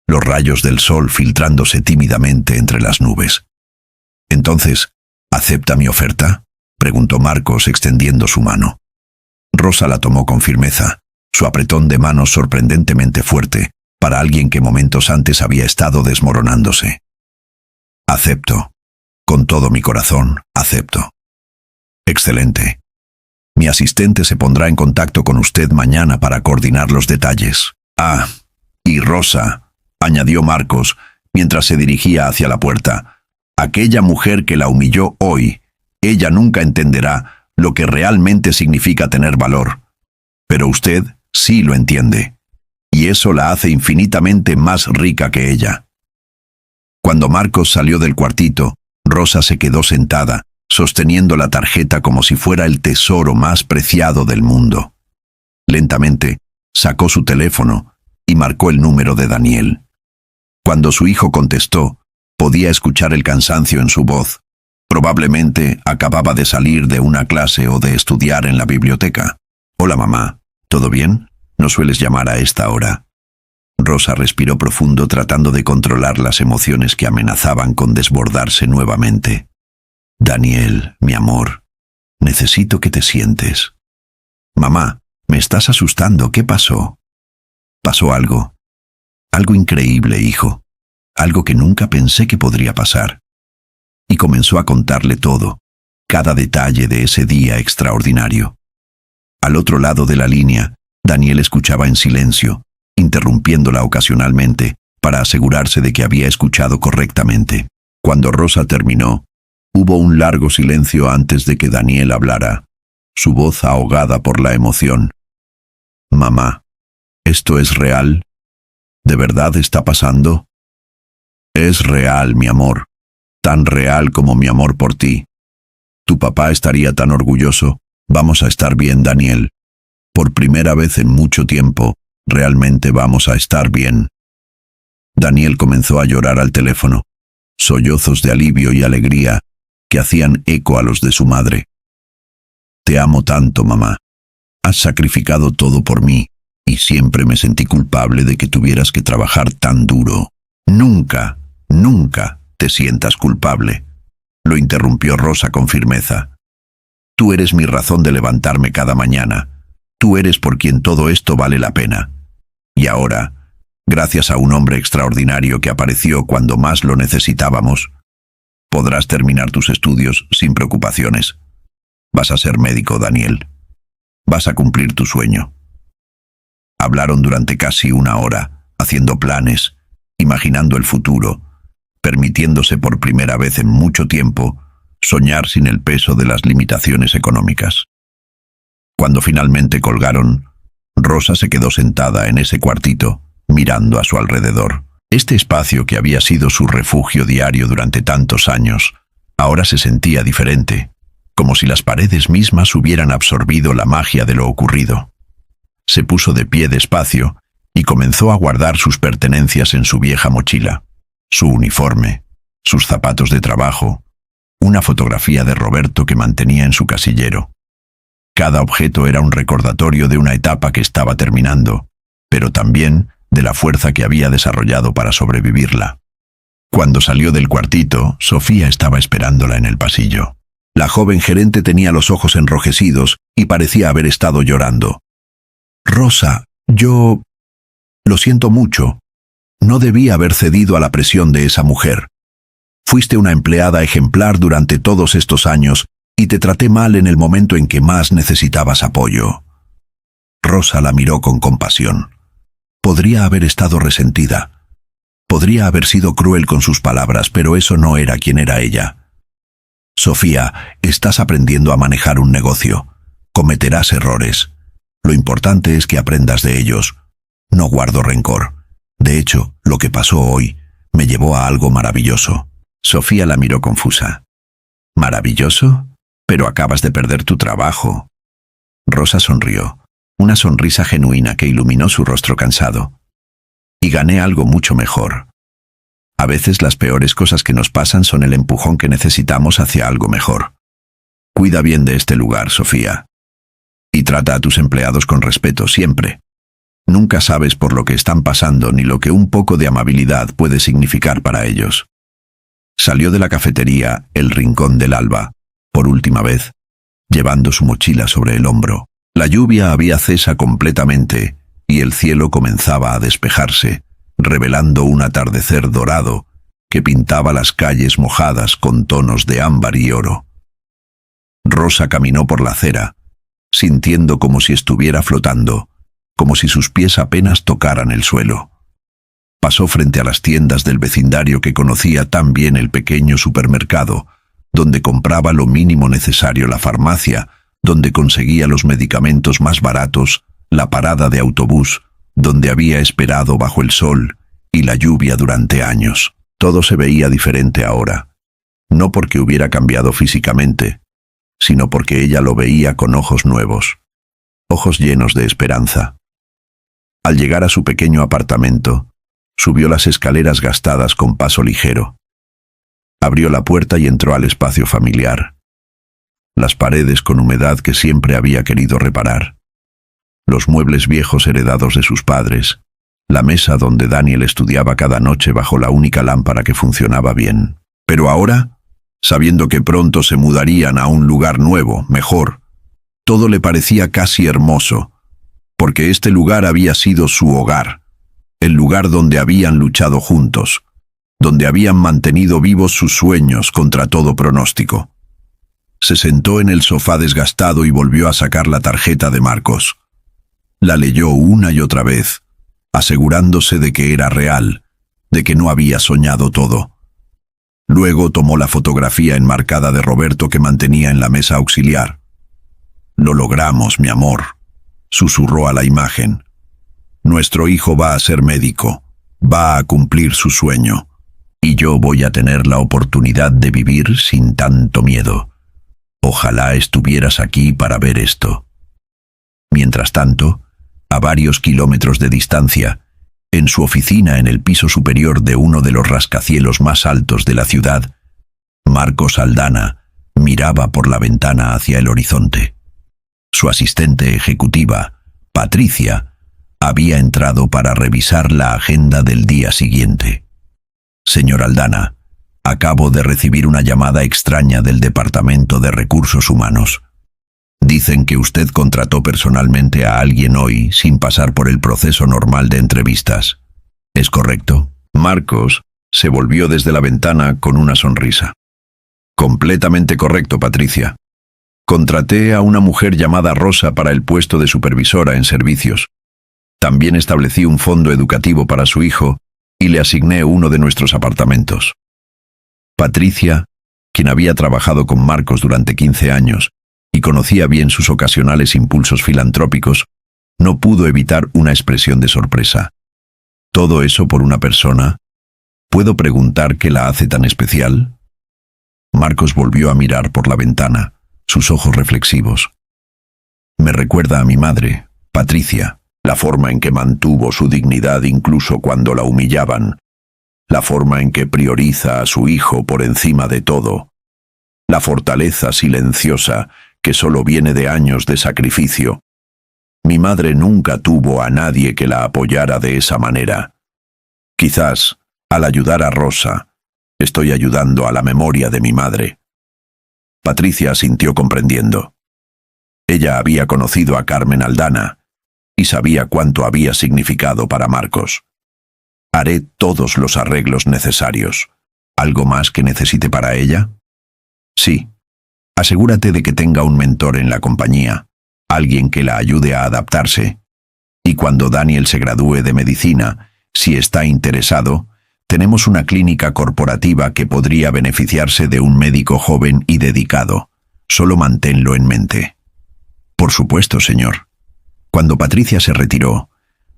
los rayos del sol filtrándose tímidamente entre las nubes. Entonces, ¿acepta mi oferta?, preguntó Marcos extendiendo su mano. Rosa la tomó con firmeza, su apretón de manos sorprendentemente fuerte para alguien que momentos antes había estado desmoronándose. Acepto. Con todo mi corazón, acepto. Excelente. Mi asistente se pondrá en contacto con usted mañana para coordinar los detalles. Ah, y Rosa, añadió Marcos, mientras se dirigía hacia la puerta, aquella mujer que la humilló hoy, ella nunca entenderá lo que realmente significa tener valor. Pero usted sí lo entiende, y eso la hace infinitamente más rica que ella. Cuando Marcos salió del cuartito, Rosa se quedó sentada, sosteniendo la tarjeta como si fuera el tesoro más preciado del mundo. Lentamente, sacó su teléfono y marcó el número de Daniel. Cuando su hijo contestó, podía escuchar el cansancio en su voz. Probablemente acababa de salir de una clase o de estudiar en la biblioteca. Hola mamá, ¿todo bien? ¿No sueles llamar a esta hora? Rosa respiró profundo tratando de controlar las emociones que amenazaban con desbordarse nuevamente. Daniel, mi amor, necesito que te sientes. Mamá, me estás asustando, ¿qué pasó? Pasó algo. Algo increíble, hijo. Algo que nunca pensé que podría pasar. Y comenzó a contarle todo, cada detalle de ese día extraordinario. Al otro lado de la línea, Daniel escuchaba en silencio, interrumpiéndola ocasionalmente para asegurarse de que había escuchado correctamente. Cuando Rosa terminó, hubo un largo silencio antes de que Daniel hablara, su voz ahogada por la emoción. Mamá, ¿esto es real? ¿De verdad está pasando? Es real, mi amor, tan real como mi amor por ti. Tu papá estaría tan orgulloso. Vamos a estar bien, Daniel. Por primera vez en mucho tiempo, realmente vamos a estar bien. Daniel comenzó a llorar al teléfono, sollozos de alivio y alegría que hacían eco a los de su madre. Te amo tanto, mamá. Has sacrificado todo por mí, y siempre me sentí culpable de que tuvieras que trabajar tan duro. Nunca, nunca te sientas culpable, lo interrumpió Rosa con firmeza. Tú eres mi razón de levantarme cada mañana. Tú eres por quien todo esto vale la pena. Y ahora, gracias a un hombre extraordinario que apareció cuando más lo necesitábamos, podrás terminar tus estudios sin preocupaciones. Vas a ser médico, Daniel. Vas a cumplir tu sueño. Hablaron durante casi una hora, haciendo planes, imaginando el futuro, permitiéndose por primera vez en mucho tiempo soñar sin el peso de las limitaciones económicas. Cuando finalmente colgaron, Rosa se quedó sentada en ese cuartito, mirando a su alrededor. Este espacio que había sido su refugio diario durante tantos años, ahora se sentía diferente, como si las paredes mismas hubieran absorbido la magia de lo ocurrido. Se puso de pie despacio y comenzó a guardar sus pertenencias en su vieja mochila, su uniforme, sus zapatos de trabajo, una fotografía de Roberto que mantenía en su casillero. Cada objeto era un recordatorio de una etapa que estaba terminando, pero también de la fuerza que había desarrollado para sobrevivirla. Cuando salió del cuartito, Sofía estaba esperándola en el pasillo. La joven gerente tenía los ojos enrojecidos y parecía haber estado llorando. «Rosa, yo... lo siento mucho. No debía haber cedido a la presión de esa mujer. Fuiste una empleada ejemplar durante todos estos años y te traté mal en el momento en que más necesitabas apoyo». Rosa la miró con compasión. Podría haber estado resentida. Podría haber sido cruel con sus palabras, pero eso no era quien era ella. «Sofía, estás aprendiendo a manejar un negocio. Cometerás errores. Lo importante es que aprendas de ellos. No guardo rencor. De hecho, lo que pasó hoy me llevó a algo maravilloso». Sofía la miró confusa. «¿Maravilloso? Pero acabas de perder tu trabajo». Rosa sonrió, una sonrisa genuina que iluminó su rostro cansado. «Y gané algo mucho mejor. A veces las peores cosas que nos pasan son el empujón que necesitamos hacia algo mejor. Cuida bien de este lugar, Sofía. Y trata a tus empleados con respeto siempre. Nunca sabes por lo que están pasando ni lo que un poco de amabilidad puede significar para ellos». Salió de la cafetería El Rincón del Alba, por última vez, llevando su mochila sobre el hombro. La lluvia había cesado completamente y el cielo comenzaba a despejarse, revelando un atardecer dorado que pintaba las calles mojadas con tonos de ámbar y oro. Rosa caminó por la acera, sintiendo como si estuviera flotando, como si sus pies apenas tocaran el suelo. Pasó frente a las tiendas del vecindario que conocía tan bien, el pequeño supermercado, donde compraba lo mínimo necesario, la farmacia, donde conseguía los medicamentos más baratos, la parada de autobús, donde había esperado bajo el sol y la lluvia durante años. Todo se veía diferente ahora, no porque hubiera cambiado físicamente, sino porque ella lo veía con ojos nuevos, ojos llenos de esperanza. Al llegar a su pequeño apartamento, subió las escaleras gastadas con paso ligero. Abrió la puerta y entró al espacio familiar. Las paredes con humedad que siempre había querido reparar. Los muebles viejos heredados de sus padres. La mesa donde Daniel estudiaba cada noche bajo la única lámpara que funcionaba bien. Pero ahora, sabiendo que pronto se mudarían a un lugar nuevo, mejor, todo le parecía casi hermoso, porque este lugar había sido su hogar. El lugar donde habían luchado juntos, donde habían mantenido vivos sus sueños contra todo pronóstico. Se sentó en el sofá desgastado y volvió a sacar la tarjeta de Marcos. La leyó una y otra vez, asegurándose de que era real, de que no había soñado todo. Luego tomó la fotografía enmarcada de Roberto que mantenía en la mesa auxiliar. «Lo logramos, mi amor», susurró a la imagen. «Nuestro hijo va a ser médico, va a cumplir su sueño, y yo voy a tener la oportunidad de vivir sin tanto miedo. Ojalá estuvieras aquí para ver esto». Mientras tanto, a varios kilómetros de distancia, en su oficina en el piso superior de uno de los rascacielos más altos de la ciudad, Marcos Aldana miraba por la ventana hacia el horizonte. Su asistente ejecutiva, Patricia, había entrado para revisar la agenda del día siguiente. «Señor Aldana, acabo de recibir una llamada extraña del Departamento de Recursos Humanos. Dicen que usted contrató personalmente a alguien hoy sin pasar por el proceso normal de entrevistas. ¿Es correcto?» Marcos se volvió desde la ventana con una sonrisa. «Completamente correcto, Patricia. Contraté a una mujer llamada Rosa para el puesto de supervisora en servicios. También establecí un fondo educativo para su hijo y le asigné uno de nuestros apartamentos». Patricia, quien había trabajado con Marcos durante 15 años y conocía bien sus ocasionales impulsos filantrópicos, no pudo evitar una expresión de sorpresa. Todo eso por una persona ¿Puedo preguntar qué la hace tan especial? Marcos volvió a mirar por la ventana, sus ojos reflexivos. Me recuerda a mi madre, Patricia, la forma en que mantuvo su dignidad incluso cuando la humillaban, la forma en que prioriza a su hijo por encima de todo, la fortaleza silenciosa que solo viene de años de sacrificio. Mi madre nunca tuvo a nadie que la apoyara de esa manera. Quizás, al ayudar a Rosa, estoy ayudando a la memoria de mi madre. Patricia asintió comprendiendo. Ella había conocido a Carmen Aldana y sabía cuánto había significado para Marcos. Haré todos los arreglos necesarios. ¿Algo más que necesite para ella? Sí. Asegúrate de que tenga un mentor en la compañía, alguien que la ayude a adaptarse. Y cuando Daniel se gradúe de medicina, si está interesado, tenemos una clínica corporativa que podría beneficiarse de un médico joven y dedicado. Solo manténlo en mente. Por supuesto, señor. Cuando Patricia se retiró,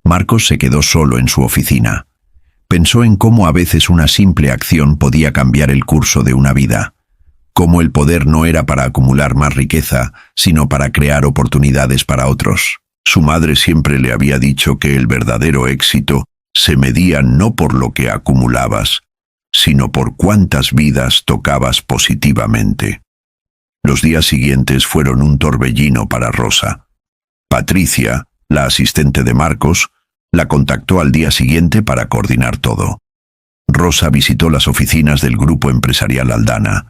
Marcos se quedó solo en su oficina. Pensó en cómo a veces una simple acción podía cambiar el curso de una vida. Cómo el poder no era para acumular más riqueza, sino para crear oportunidades para otros. Su madre siempre le había dicho que el verdadero éxito se medía no por lo que acumulabas, sino por cuántas vidas tocabas positivamente. Los días siguientes fueron un torbellino para Rosa. Patricia, la asistente de Marcos, la contactó al día siguiente para coordinar todo. Rosa visitó las oficinas del Grupo Empresarial Aldana,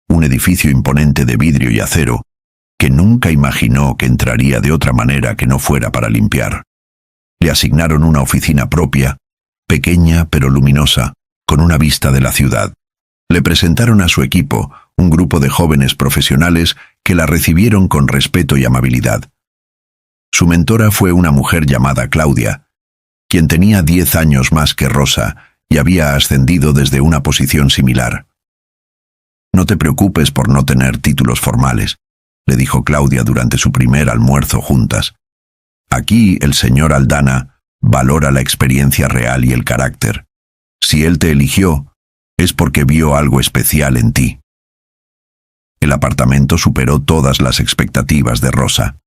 un edificio imponente de vidrio y acero, que nunca imaginó que entraría de otra manera que no fuera para limpiar. Le asignaron una oficina propia, pequeña pero luminosa, con una vista de la ciudad. Le presentaron a su equipo, un grupo de jóvenes profesionales que la recibieron con respeto y amabilidad. Su mentora fue una mujer llamada Claudia, quien tenía 10 años más que Rosa y había ascendido desde una posición similar. No te preocupes por no tener títulos formales, le dijo Claudia durante su primer almuerzo juntas. Aquí el señor Aldana valora la experiencia real y el carácter. Si él te eligió, es porque vio algo especial en ti. El apartamento superó todas las expectativas de Rosa.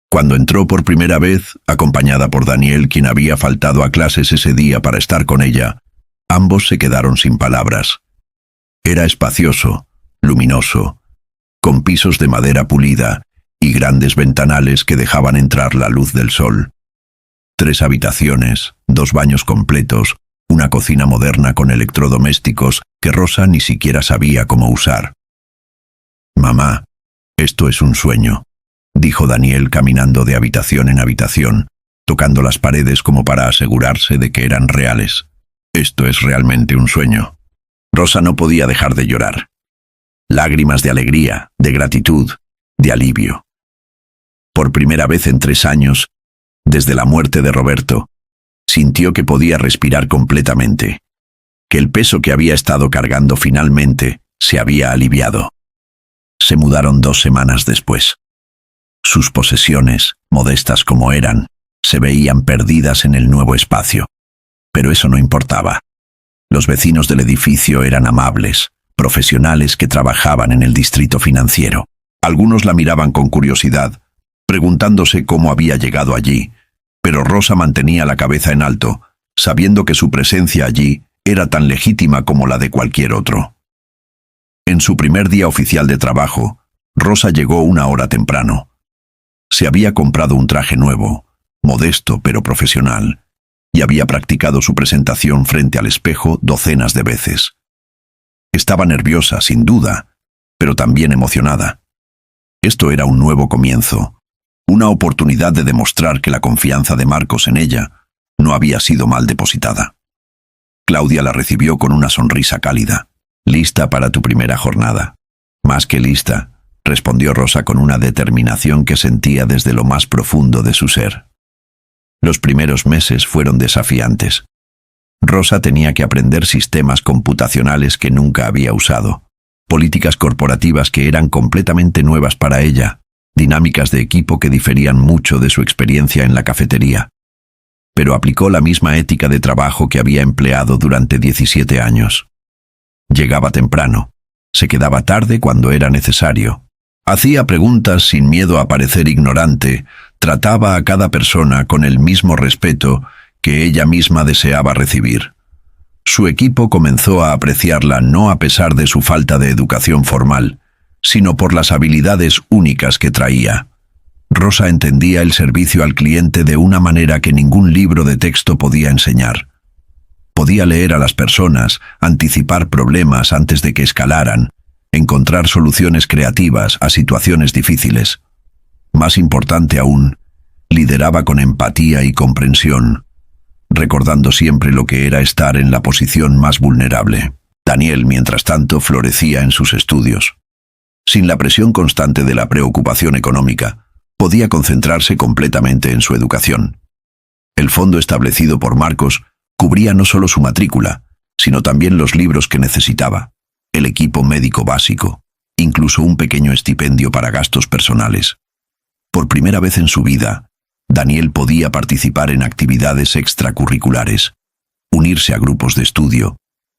Cuando entró por primera vez, acompañada por Daniel, quien había faltado a clases ese día para estar con ella, ambos se quedaron sin palabras. Era espacioso, luminoso, con pisos de madera pulida y grandes ventanales que dejaban entrar la luz del sol. 3 habitaciones, 2 baños completos, una cocina moderna con electrodomésticos que Rosa ni siquiera sabía cómo usar. «Mamá, esto es un sueño», dijo Daniel caminando de habitación en habitación, tocando las paredes como para asegurarse de que eran reales. «Esto es realmente un sueño». Rosa no podía dejar de llorar. Lágrimas de alegría, de gratitud, de alivio. Por primera vez en 3 años, desde la muerte de Roberto, sintió que podía respirar completamente, que el peso que había estado cargando finalmente se había aliviado. Se mudaron 2 semanas después. Sus posesiones, modestas como eran, se veían perdidas en el nuevo espacio. Pero eso no importaba. Los vecinos del edificio eran amables, profesionales que trabajaban en el distrito financiero. Algunos la miraban con curiosidad, preguntándose cómo había llegado allí, pero Rosa mantenía la cabeza en alto, sabiendo que su presencia allí era tan legítima como la de cualquier otro. En su primer día oficial de trabajo, Rosa llegó 1 hora temprano. Se había comprado un traje nuevo, modesto pero profesional, y había practicado su presentación frente al espejo docenas de veces. Estaba nerviosa, sin duda, pero también emocionada. Esto era un nuevo comienzo, una oportunidad de demostrar que la confianza de Marcos en ella no había sido mal depositada. Claudia la recibió con una sonrisa cálida. «¿Lista para tu primera jornada?» «Más que lista», respondió Rosa con una determinación que sentía desde lo más profundo de su ser. Los primeros meses fueron desafiantes. Rosa tenía que aprender sistemas computacionales que nunca había usado, políticas corporativas que eran completamente nuevas para ella, dinámicas de equipo que diferían mucho de su experiencia en la cafetería. pero aplicó la misma ética de trabajo que había empleado durante 17 años. Llegaba temprano, se quedaba tarde cuando era necesario. Hacía preguntas sin miedo a parecer ignorante, trataba a cada persona con el mismo respeto que ella misma deseaba recibir. Su equipo comenzó a apreciarla no a pesar de su falta de educación formal, sino por las habilidades únicas que traía. Rosa entendía el servicio al cliente de una manera que ningún libro de texto podía enseñar. Podía leer a las personas, anticipar problemas antes de que escalaran, encontrar soluciones creativas a situaciones difíciles. Más importante aún, lideraba con empatía y comprensión, recordando siempre lo que era estar en la posición más vulnerable. Daniel, mientras tanto, florecía en sus estudios. Sin la presión constante de la preocupación económica, podía concentrarse completamente en su educación. El fondo establecido por Marcos cubría no solo su matrícula, sino también los libros que necesitaba, el equipo médico básico, incluso un pequeño estipendio para gastos personales. Por primera vez en su vida, Daniel podía participar en actividades extracurriculares, unirse a grupos de estudio,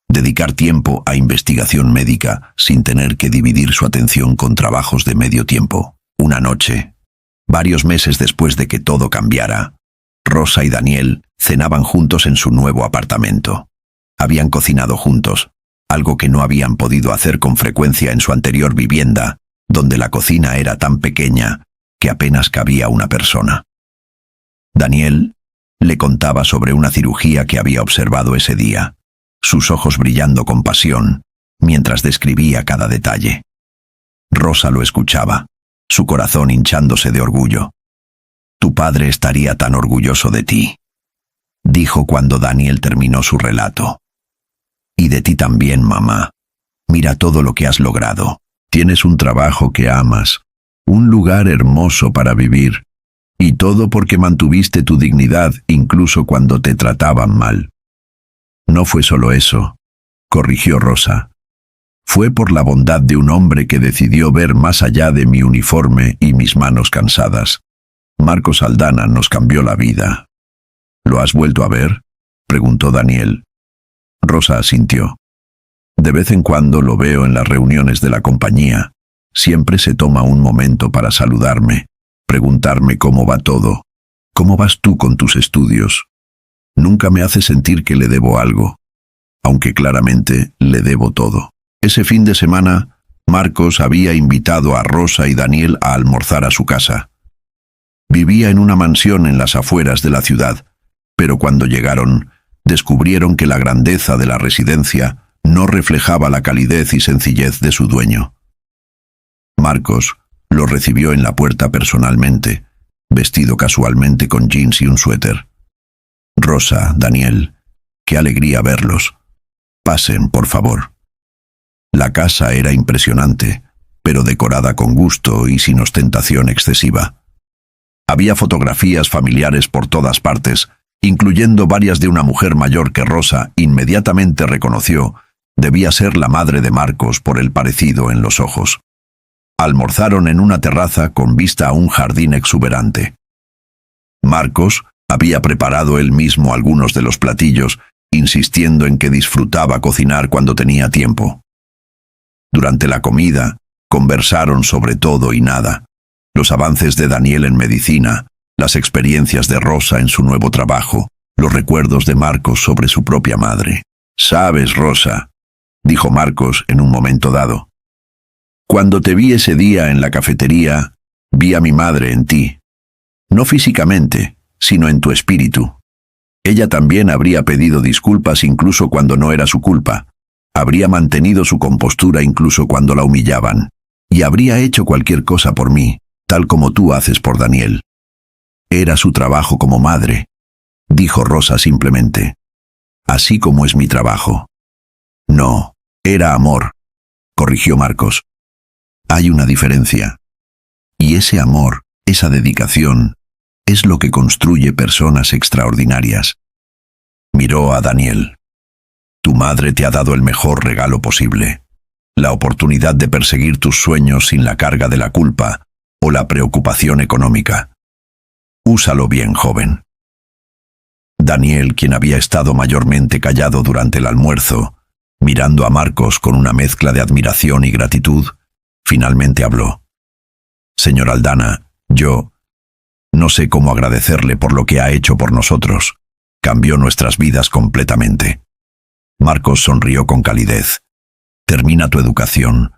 dedicar tiempo a investigación médica sin tener que dividir su atención con trabajos de medio tiempo. Una noche, varios meses después de que todo cambiara, Rosa y Daniel cenaban juntos en su nuevo apartamento. Habían cocinado juntos, algo que no habían podido hacer con frecuencia en su anterior vivienda, donde la cocina era tan pequeña que apenas cabía una persona. Daniel le contaba sobre una cirugía que había observado ese día, sus ojos brillando con pasión, mientras describía cada detalle. Rosa lo escuchaba, su corazón hinchándose de orgullo. «Tu padre estaría tan orgulloso de ti», dijo cuando Daniel terminó su relato. «Y de ti también, mamá. Mira todo lo que has logrado. Tienes un trabajo que amas, un lugar hermoso para vivir, y todo porque mantuviste tu dignidad incluso cuando te trataban mal». «No fue solo eso», corrigió Rosa. «Fue por la bondad de un hombre que decidió ver más allá de mi uniforme y mis manos cansadas. Marcos Aldana nos cambió la vida». «¿Lo has vuelto a ver?», preguntó Daniel. Rosa asintió. «De vez en cuando lo veo en las reuniones de la compañía. Siempre se toma un momento para saludarme, preguntarme cómo va todo. ¿Cómo vas tú con tus estudios? Nunca me hace sentir que le debo algo, aunque claramente le debo todo». Ese fin de semana, Marcos había invitado a Rosa y Daniel a almorzar a su casa. Vivía en una mansión en las afueras de la ciudad, pero cuando llegaron, descubrieron que la grandeza de la residencia no reflejaba la calidez y sencillez de su dueño. Marcos lo recibió en la puerta personalmente, vestido casualmente con jeans y un suéter. «Rosa, Daniel, qué alegría verlos. Pasen, por favor». La casa era impresionante, pero decorada con gusto y sin ostentación excesiva. Había fotografías familiares por todas partes, incluyendo varias de una mujer mayor que Rosa inmediatamente reconoció debía ser la madre de Marcos por el parecido en los ojos. Almorzaron en una terraza con vista a un jardín exuberante. Marcos había preparado él mismo algunos de los platillos, insistiendo en que disfrutaba cocinar cuando tenía tiempo. Durante la comida, conversaron sobre todo y nada: los avances de Daniel en medicina, las experiencias de Rosa en su nuevo trabajo, los recuerdos de Marcos sobre su propia madre. «Sabes, Rosa», dijo Marcos en un momento dado, «cuando te vi ese día en la cafetería, vi a mi madre en ti. No físicamente, sino en tu espíritu. Ella también habría pedido disculpas incluso cuando no era su culpa. Habría mantenido su compostura incluso cuando la humillaban. Y habría hecho cualquier cosa por mí, tal como tú haces por Daniel. Era su trabajo como madre», dijo Rosa simplemente. «Así como es mi trabajo». «No, era amor», corrigió Marcos. «Hay una diferencia. Y ese amor, esa dedicación, es lo que construye personas extraordinarias». Miró a Daniel. «Tu madre te ha dado el mejor regalo posible, la oportunidad de perseguir tus sueños sin la carga de la culpa o la preocupación económica. Úsalo bien, joven». Daniel, quien había estado mayormente callado durante el almuerzo, mirando a Marcos con una mezcla de admiración y gratitud, finalmente habló. «Señor Aldana, yo no sé cómo agradecerle por lo que ha hecho por nosotros. Cambió nuestras vidas completamente». Marcos sonrió con calidez. «Termina tu educación.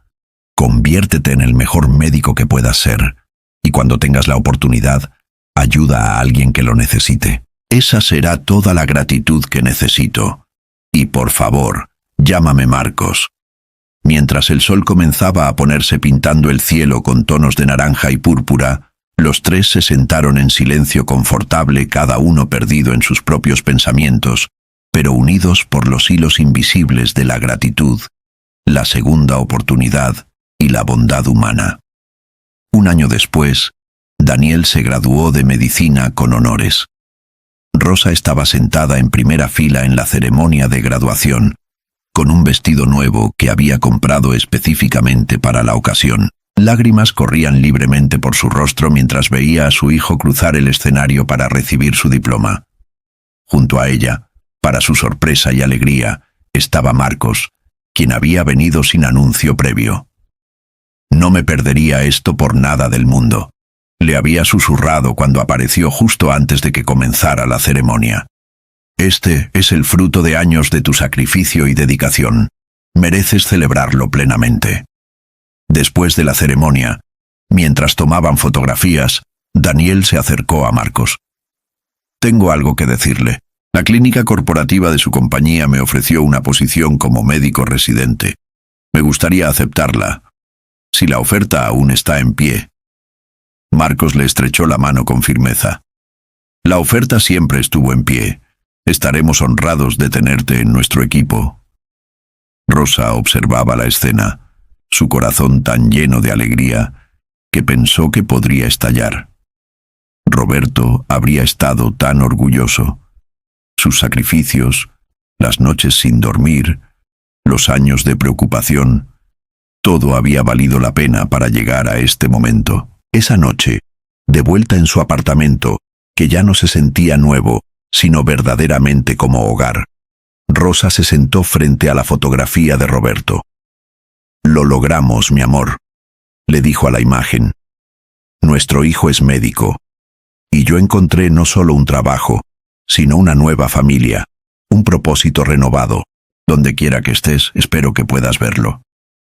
Conviértete en el mejor médico que puedas ser. Y cuando tengas la oportunidad, ayuda a alguien que lo necesite. Esa será toda la gratitud que necesito. Y por favor, llámame Marcos». Mientras el sol comenzaba a ponerse pintando el cielo con tonos de naranja y púrpura, los tres se sentaron en silencio confortable, cada uno perdido en sus propios pensamientos, pero unidos por los hilos invisibles de la gratitud, la segunda oportunidad y la bondad humana. Un año después, Daniel se graduó de medicina con honores. Rosa estaba sentada en primera fila en la ceremonia de graduación, con un vestido nuevo que había comprado específicamente para la ocasión. Lágrimas corrían libremente por su rostro mientras veía a su hijo cruzar el escenario para recibir su diploma. Junto a ella, para su sorpresa y alegría, estaba Marcos, quien había venido sin anuncio previo. «No me perdería esto por nada del mundo», le había susurrado cuando apareció justo antes de que comenzara la ceremonia. «Este es el fruto de años de tu sacrificio y dedicación. Mereces celebrarlo plenamente». Después de la ceremonia, mientras tomaban fotografías, Daniel se acercó a Marcos. «Tengo algo que decirle. La clínica corporativa de su compañía me ofreció una posición como médico residente. Me gustaría aceptarla, si la oferta aún está en pie». Marcos le estrechó la mano con firmeza. «La oferta siempre estuvo en pie. Estaremos honrados de tenerte en nuestro equipo». Rosa observaba la escena, su corazón tan lleno de alegría que pensó que podría estallar. Roberto habría estado tan orgulloso. Sus sacrificios, las noches sin dormir, los años de preocupación, todo había valido la pena para llegar a este momento. Esa noche, de vuelta en su apartamento, que ya no se sentía nuevo, sino verdaderamente como hogar, Rosa se sentó frente a la fotografía de Roberto. «Lo logramos, mi amor», le dijo a la imagen. «Nuestro hijo es médico, y yo encontré no solo un trabajo, sino una nueva familia, un propósito renovado. Donde quiera que estés, espero que puedas verlo.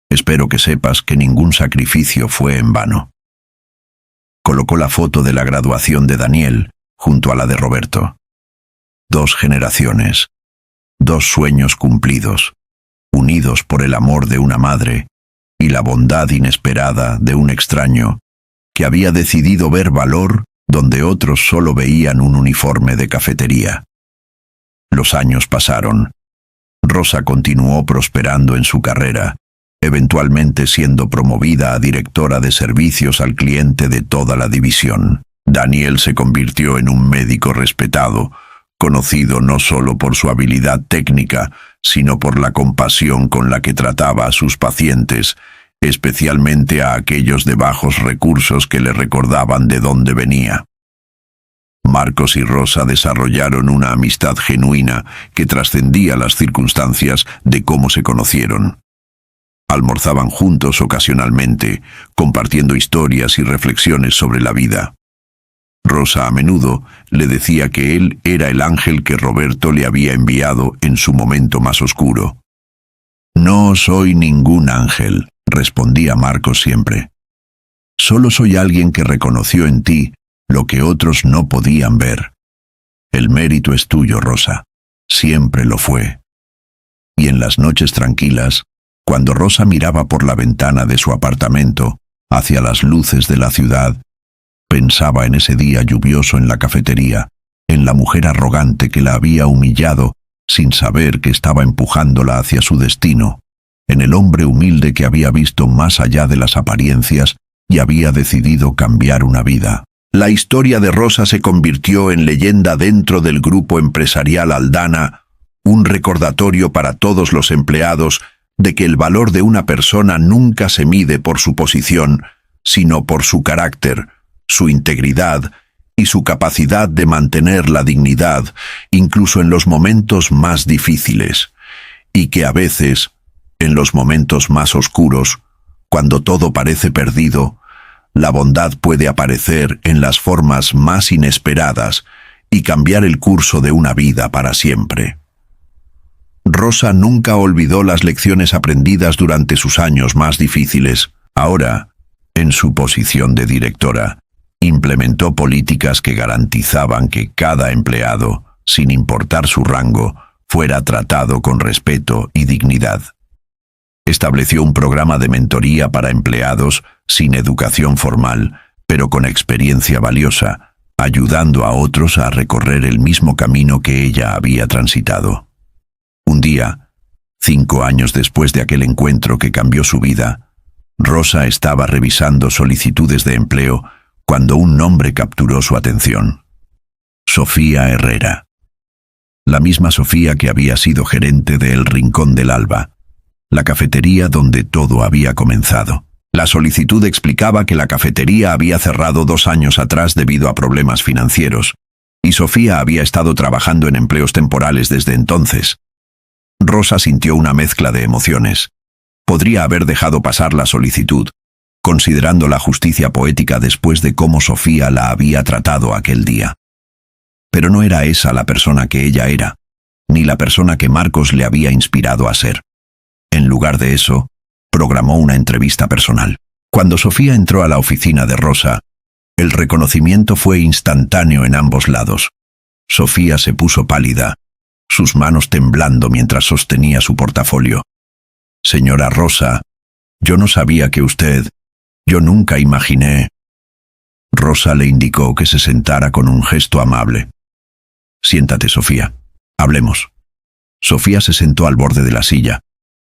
Espero que sepas que ningún sacrificio fue en vano». Colocó la foto de la graduación de Daniel junto a la de Roberto. 2 generaciones, 2 sueños cumplidos, unidos por el amor de una madre y la bondad inesperada de un extraño que había decidido ver valor donde otros solo veían un uniforme de cafetería. Los años pasaron. Rosa continuó prosperando en su carrera, eventualmente siendo promovida a directora de servicios al cliente de toda la división. Daniel se convirtió en un médico respetado, conocido no solo por su habilidad técnica, sino por la compasión con la que trataba a sus pacientes, especialmente a aquellos de bajos recursos que le recordaban de dónde venía. Marcos y Rosa desarrollaron una amistad genuina que trascendía las circunstancias de cómo se conocieron. Almorzaban juntos ocasionalmente, compartiendo historias y reflexiones sobre la vida. Rosa a menudo le decía que él era el ángel que Roberto le había enviado en su momento más oscuro. «No soy ningún ángel», respondía Marcos siempre. «Solo soy alguien que reconoció en ti lo que otros no podían ver. El mérito es tuyo, Rosa. Siempre lo fue». Y en las noches tranquilas, cuando Rosa miraba por la ventana de su apartamento hacia las luces de la ciudad, pensaba en ese día lluvioso en la cafetería, en la mujer arrogante que la había humillado sin saber que estaba empujándola hacia su destino, en el hombre humilde que había visto más allá de las apariencias y había decidido cambiar una vida. La historia de Rosa se convirtió en leyenda dentro del grupo empresarial Aldana, un recordatorio para todos los empleados de que el valor de una persona nunca se mide por su posición, sino por su carácter, su integridad y su capacidad de mantener la dignidad incluso en los momentos más difíciles, y que a veces, en los momentos más oscuros, cuando todo parece perdido, la bondad puede aparecer en las formas más inesperadas y cambiar el curso de una vida para siempre. Rosa nunca olvidó las lecciones aprendidas durante sus años más difíciles. Ahora, en su posición de directora, implementó políticas que garantizaban que cada empleado, sin importar su rango, fuera tratado con respeto y dignidad. Estableció un programa de mentoría para empleados sin educación formal, pero con experiencia valiosa, ayudando a otros a recorrer el mismo camino que ella había transitado. Un día, 5 años después de aquel encuentro que cambió su vida, Rosa estaba revisando solicitudes de empleo cuando un nombre capturó su atención. Sofía Herrera. La misma Sofía que había sido gerente de El Rincón del Alba, la cafetería donde todo había comenzado. La solicitud explicaba que la cafetería había cerrado 2 años atrás debido a problemas financieros, y Sofía había estado trabajando en empleos temporales desde entonces. Rosa sintió una mezcla de emociones. Podría haber dejado pasar la solicitud, considerando la justicia poética después de cómo Sofía la había tratado aquel día. Pero no era esa la persona que ella era, ni la persona que Marcos le había inspirado a ser. En lugar de eso, programó una entrevista personal. Cuando Sofía entró a la oficina de Rosa, el reconocimiento fue instantáneo en ambos lados. Sofía se puso pálida, sus manos temblando mientras sostenía su portafolio. «Señora Rosa, yo no sabía que usted... Yo nunca imaginé...» Rosa le indicó que se sentara con un gesto amable. «Siéntate, Sofía. Hablemos». Sofía se sentó al borde de la silla,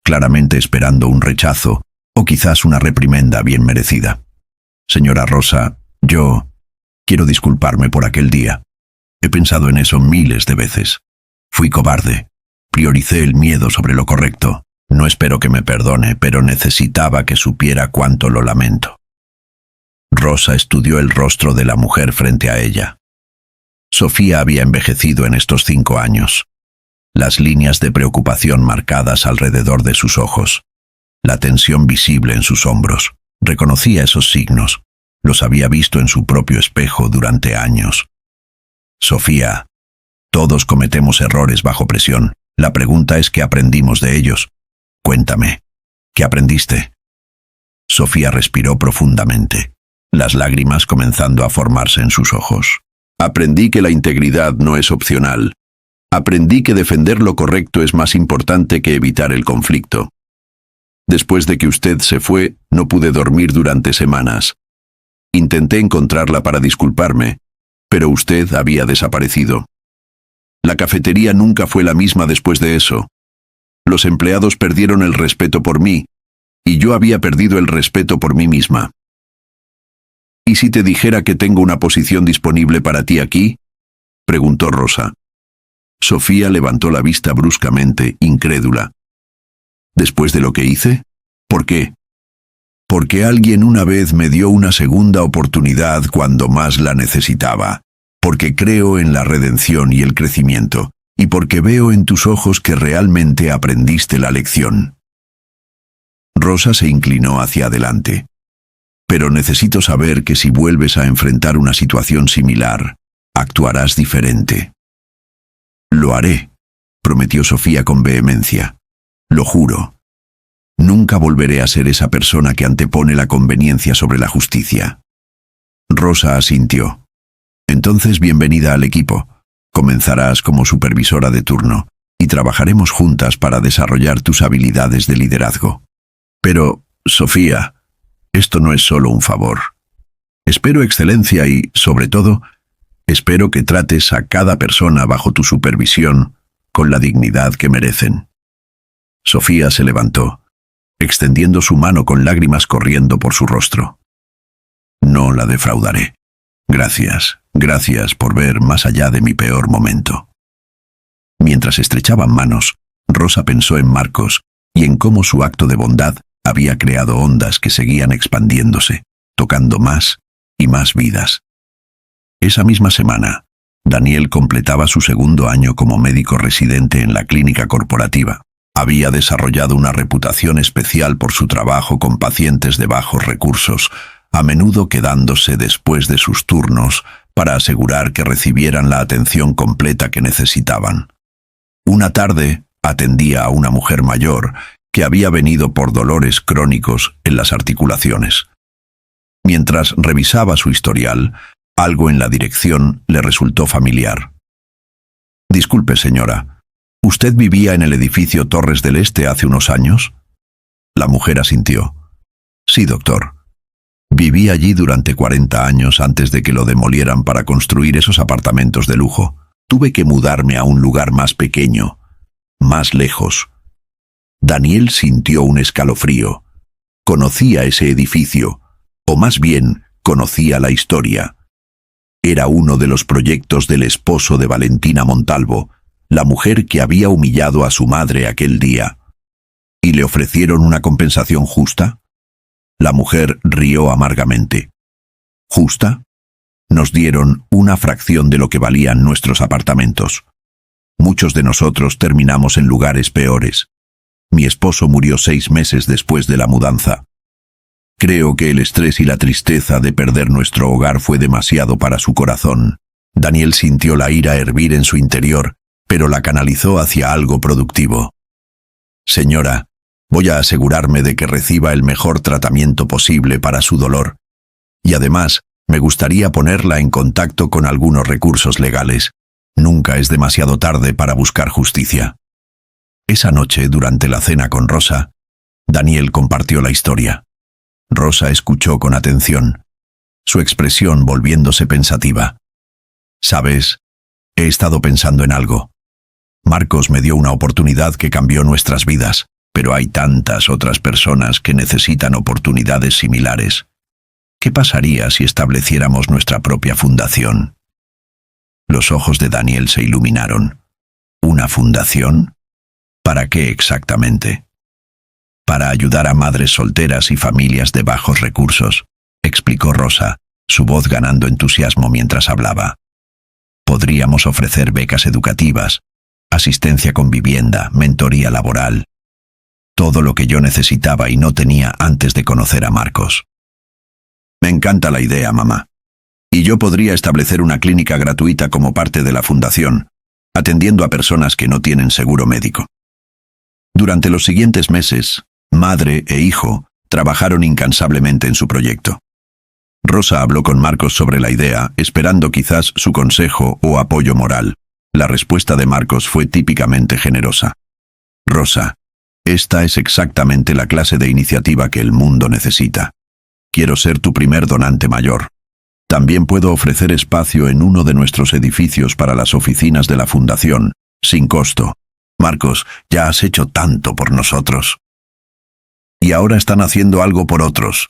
claramente esperando un rechazo o quizás una reprimenda bien merecida. «Señora Rosa, yo quiero disculparme por aquel día. He pensado en eso miles de veces. Fui cobarde. Prioricé el miedo sobre lo correcto. No espero que me perdone, pero necesitaba que supiera cuánto lo lamento». Rosa estudió el rostro de la mujer frente a ella. Sofía había envejecido en estos 5 años. Las líneas de preocupación marcadas alrededor de sus ojos, la tensión visible en sus hombros. Reconocía esos signos. Los había visto en su propio espejo durante años. «Sofía, todos cometemos errores bajo presión. La pregunta es ¿qué aprendimos de ellos? Cuéntame, ¿qué aprendiste?» Sofía respiró profundamente, las lágrimas comenzando a formarse en sus ojos. «Aprendí que la integridad no es opcional. Aprendí que defender lo correcto es más importante que evitar el conflicto. Después de que usted se fue, no pude dormir durante semanas. Intenté encontrarla para disculparme, pero usted había desaparecido. La cafetería nunca fue la misma después de eso. Los empleados perdieron el respeto por mí, y yo había perdido el respeto por mí misma. ¿Y si te dijera que tengo una posición disponible para ti aquí?», preguntó Rosa. Sofía levantó la vista bruscamente, incrédula. «¿Después de lo que hice? ¿Por qué?» «Porque alguien una vez me dio una segunda oportunidad cuando más la necesitaba. Porque creo en la redención y el crecimiento, y porque veo en tus ojos que realmente aprendiste la lección». Rosa se inclinó hacia adelante. «Pero necesito saber que si vuelves a enfrentar una situación similar, actuarás diferente». «Lo haré», prometió Sofía con vehemencia. «Lo juro. Nunca volveré a ser esa persona que antepone la conveniencia sobre la justicia». Rosa asintió. «Entonces, bienvenida al equipo. Comenzarás como supervisora de turno y trabajaremos juntas para desarrollar tus habilidades de liderazgo. Pero, Sofía, esto no es solo un favor. Espero excelencia y, sobre todo, espero que trates a cada persona bajo tu supervisión con la dignidad que merecen». Sofía se levantó, extendiendo su mano con lágrimas corriendo por su rostro. «No la defraudaré. Gracias, gracias por ver más allá de mi peor momento». Mientras estrechaban manos, Rosa pensó en Marcos y en cómo su acto de bondad había creado ondas que seguían expandiéndose, tocando más y más vidas. Esa misma semana, Daniel completaba su segundo año como médico residente en la clínica corporativa. Había desarrollado una reputación especial por su trabajo con pacientes de bajos recursos, a menudo quedándose después de sus turnos para asegurar que recibieran la atención completa que necesitaban. Una tarde, atendía a una mujer mayor que había venido por dolores crónicos en las articulaciones. Mientras revisaba su historial, algo en la dirección le resultó familiar. «Disculpe, señora, ¿usted vivía en el edificio Torres del Este hace unos años?» La mujer asintió. «Sí, doctor. Viví allí durante 40 años antes de que lo demolieran para construir esos apartamentos de lujo. Tuve que mudarme a un lugar más pequeño, más lejos». Daniel sintió un escalofrío. Conocía ese edificio, o más bien, conocía la historia. Era uno de los proyectos del esposo de Valentina Montalvo, la mujer que había humillado a su madre aquel día. ¿Y le ofrecieron una compensación justa? La mujer rió amargamente. ¿Justa? Nos dieron una fracción de lo que valían nuestros apartamentos. Muchos de nosotros terminamos en lugares peores. Mi esposo murió 6 meses después de la mudanza. Creo que el estrés y la tristeza de perder nuestro hogar fue demasiado para su corazón. Daniel sintió la ira hervir en su interior, pero la canalizó hacia algo productivo. «Señora, voy a asegurarme de que reciba el mejor tratamiento posible para su dolor. Y además, me gustaría ponerla en contacto con algunos recursos legales. Nunca es demasiado tarde para buscar justicia». Esa noche, durante la cena con Rosa, Daniel compartió la historia. Rosa escuchó con atención, su expresión volviéndose pensativa. «¿Sabes? He estado pensando en algo. Marcos me dio una oportunidad que cambió nuestras vidas, pero hay tantas otras personas que necesitan oportunidades similares. ¿Qué pasaría si estableciéramos nuestra propia fundación?» Los ojos de Daniel se iluminaron. ¿Una fundación? ¿Para qué exactamente? «Para ayudar a madres solteras y familias de bajos recursos», explicó Rosa, su voz ganando entusiasmo mientras hablaba. «Podríamos ofrecer becas educativas, asistencia con vivienda, mentoría laboral. Todo lo que yo necesitaba y no tenía antes de conocer a Marcos». «Me encanta la idea, mamá. Y yo podría establecer una clínica gratuita como parte de la fundación, atendiendo a personas que no tienen seguro médico». Durante los siguientes meses, madre e hijo trabajaron incansablemente en su proyecto. Rosa habló con Marcos sobre la idea, esperando quizás su consejo o apoyo moral. La respuesta de Marcos fue típicamente generosa. «Rosa, esta es exactamente la clase de iniciativa que el mundo necesita. Quiero ser tu primer donante mayor. También puedo ofrecer espacio en uno de nuestros edificios para las oficinas de la fundación, sin costo. Marcos, ya has hecho tanto por nosotros». «Y ahora están haciendo algo por otros»,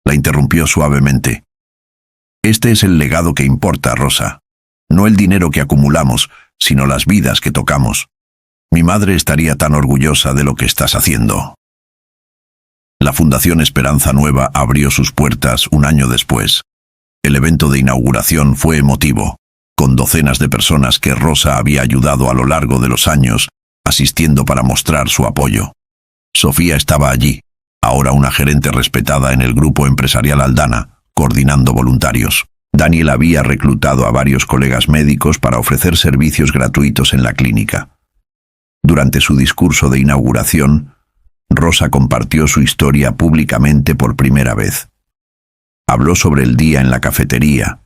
la interrumpió suavemente. «Este es el legado que importa, Rosa. No el dinero que acumulamos, sino las vidas que tocamos. Mi madre estaría tan orgullosa de lo que estás haciendo». La Fundación Esperanza Nueva abrió sus puertas un año después. El evento de inauguración fue emotivo, con docenas de personas que Rosa había ayudado a lo largo de los años, asistiendo para mostrar su apoyo. Sofía estaba allí, ahora una gerente respetada en el grupo empresarial Aldana, coordinando voluntarios. Daniel había reclutado a varios colegas médicos para ofrecer servicios gratuitos en la clínica. Durante su discurso de inauguración, Rosa compartió su historia públicamente por primera vez. Habló sobre el día en la cafetería,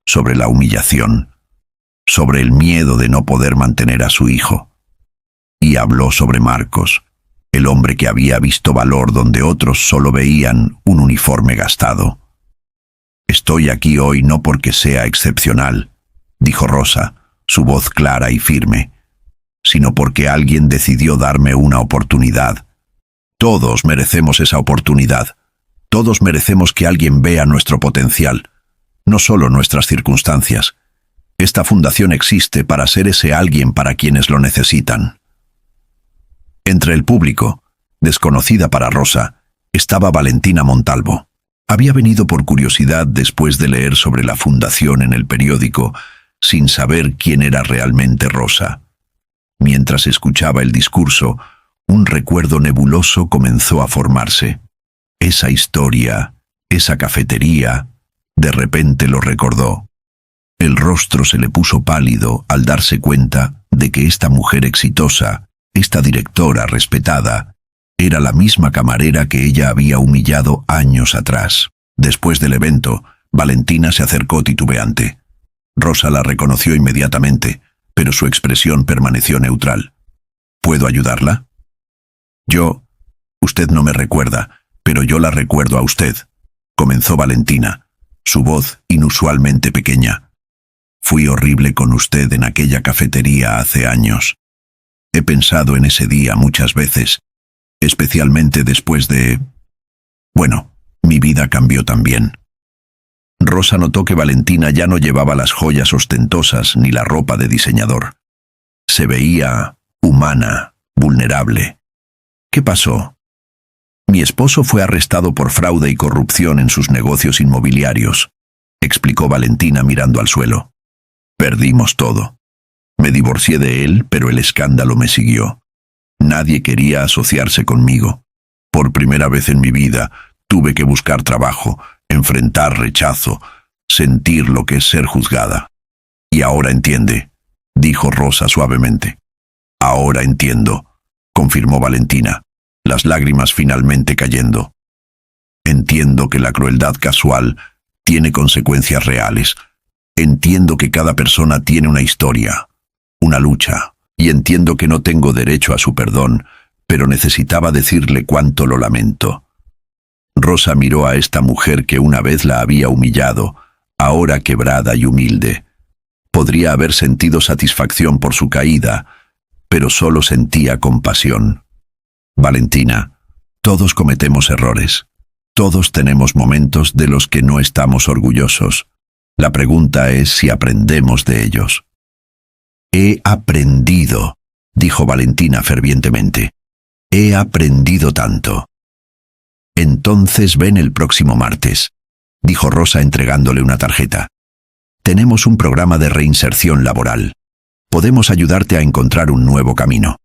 sobre la humillación, sobre el miedo de no poder mantener a su hijo. Y habló sobre Marcos, el hombre que había visto valor donde otros solo veían un uniforme gastado. «Estoy aquí hoy no porque sea excepcional», dijo Rosa, su voz clara y firme, «sino porque alguien decidió darme una oportunidad. Todos merecemos esa oportunidad. Todos merecemos que alguien vea nuestro potencial, no solo nuestras circunstancias. Esta fundación existe para ser ese alguien para quienes lo necesitan». Entre el público, desconocida para Rosa, estaba Valentina Montalvo. Había venido por curiosidad después de leer sobre la fundación en el periódico, sin saber quién era realmente Rosa. Mientras escuchaba el discurso, un recuerdo nebuloso comenzó a formarse. Esa historia, esa cafetería, de repente lo recordó. El rostro se le puso pálido al darse cuenta de que esta mujer exitosa, esta directora respetada, era la misma camarera que ella había humillado años atrás. Después del evento, Valentina se acercó titubeante. Rosa la reconoció inmediatamente, pero su expresión permaneció neutral. ¿Puedo ayudarla? Usted no me recuerda, pero yo la recuerdo a usted, comenzó Valentina, su voz inusualmente pequeña. Fui horrible con usted en aquella cafetería hace años. He pensado en ese día muchas veces, especialmente después de... Bueno, mi vida cambió también. Rosa notó que Valentina ya no llevaba las joyas ostentosas ni la ropa de diseñador. Se veía humana, vulnerable. ¿Qué pasó? Mi esposo fue arrestado por fraude y corrupción en sus negocios inmobiliarios, explicó Valentina mirando al suelo. Perdimos todo. Me divorcié de él, pero el escándalo me siguió. Nadie quería asociarse conmigo. Por primera vez en mi vida, tuve que buscar trabajo, enfrentar rechazo, sentir lo que es ser juzgada. Y ahora entiende, dijo Rosa suavemente. Ahora entiendo, confirmó Valentina, las lágrimas finalmente cayendo. Entiendo que la crueldad casual tiene consecuencias reales. Entiendo que cada persona tiene una historia, una lucha, y entiendo que no tengo derecho a su perdón, pero necesitaba decirle cuánto lo lamento. Rosa miró a esta mujer que una vez la había humillado, ahora quebrada y humilde. Podría haber sentido satisfacción por su caída, pero solo sentía compasión. Valentina, todos cometemos errores. Todos tenemos momentos de los que no estamos orgullosos. La pregunta es si aprendemos de ellos. He aprendido, dijo Valentina fervientemente. He aprendido tanto. Entonces ven el próximo martes, dijo Rosa entregándole una tarjeta. Tenemos un programa de reinserción laboral. Podemos ayudarte a encontrar un nuevo camino.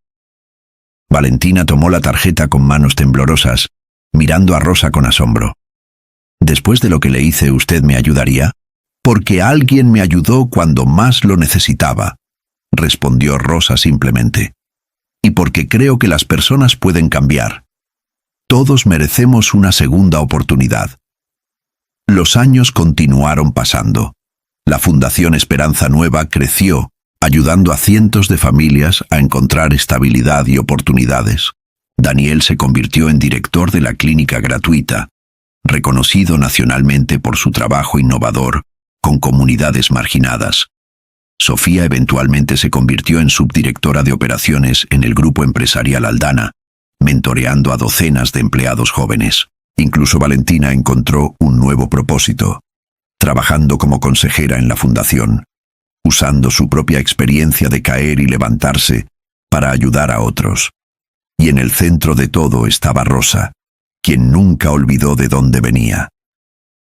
Valentina tomó la tarjeta con manos temblorosas, mirando a Rosa con asombro. ¿Después de lo que le hice usted me ayudaría? Porque alguien me ayudó cuando más lo necesitaba, respondió Rosa simplemente. Y porque creo que las personas pueden cambiar. Todos merecemos una segunda oportunidad. Los años continuaron pasando. La Fundación Esperanza Nueva creció, ayudando a cientos de familias a encontrar estabilidad y oportunidades. Daniel se convirtió en director de la clínica gratuita, reconocido nacionalmente por su trabajo innovador con comunidades marginadas. Sofía eventualmente se convirtió en subdirectora de operaciones en el grupo empresarial Aldana, mentoreando a docenas de empleados jóvenes. Incluso Valentina encontró un nuevo propósito, trabajando como consejera en la fundación, usando su propia experiencia de caer y levantarse para ayudar a otros. Y en el centro de todo estaba Rosa, quien nunca olvidó de dónde venía.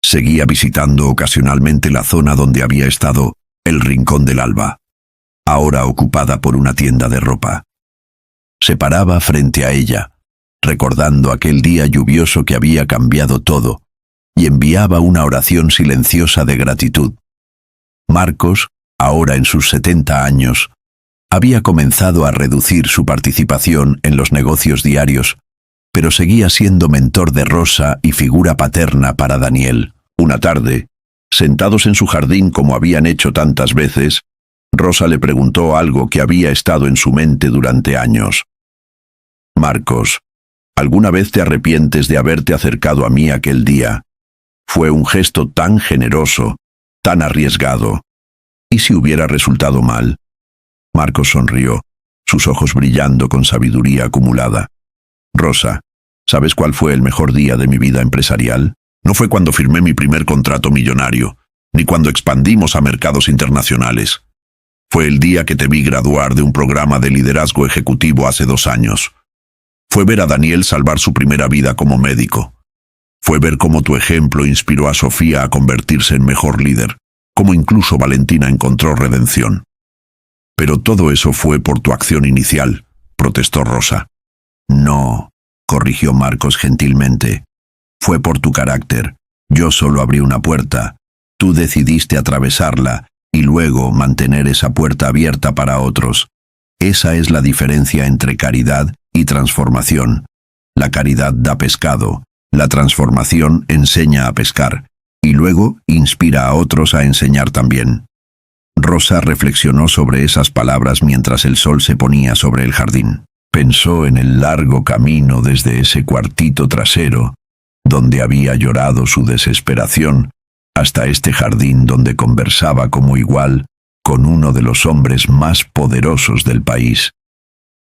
Seguía visitando ocasionalmente la zona donde había estado el Rincón del Alba, ahora ocupada por una tienda de ropa. Se paraba frente a ella, recordando aquel día lluvioso que había cambiado todo, y enviaba una oración silenciosa de gratitud. Marcos, ahora en sus 70 años, había comenzado a reducir su participación en los negocios diarios, pero seguía siendo mentor de Rosa y figura paterna para Daniel. Una tarde, sentados en su jardín como habían hecho tantas veces, Rosa le preguntó algo que había estado en su mente durante años. Marcos, ¿alguna vez te arrepientes de haberte acercado a mí aquel día? Fue un gesto tan generoso, tan arriesgado. ¿Y si hubiera resultado mal? Marcos sonrió, sus ojos brillando con sabiduría acumulada. Rosa, ¿sabes cuál fue el mejor día de mi vida empresarial? No fue cuando firmé mi primer contrato millonario, ni cuando expandimos a mercados internacionales. Fue el día que te vi graduar de un programa de liderazgo ejecutivo hace 2 años. Fue ver a Daniel salvar su primera vida como médico. Fue ver cómo tu ejemplo inspiró a Sofía a convertirse en mejor líder, cómo incluso Valentina encontró redención. Pero todo eso fue por tu acción inicial, protestó Rosa. No, corrigió Marcos gentilmente. Fue por tu carácter. Yo solo abrí una puerta. Tú decidiste atravesarla y luego mantener esa puerta abierta para otros. Esa es la diferencia entre caridad y transformación. La caridad da pescado, la transformación enseña a pescar, y luego inspira a otros a enseñar también. Rosa reflexionó sobre esas palabras mientras el sol se ponía sobre el jardín. Pensó en el largo camino desde ese cuartito trasero, donde había llorado su desesperación, hasta este jardín donde conversaba como igual con uno de los hombres más poderosos del país.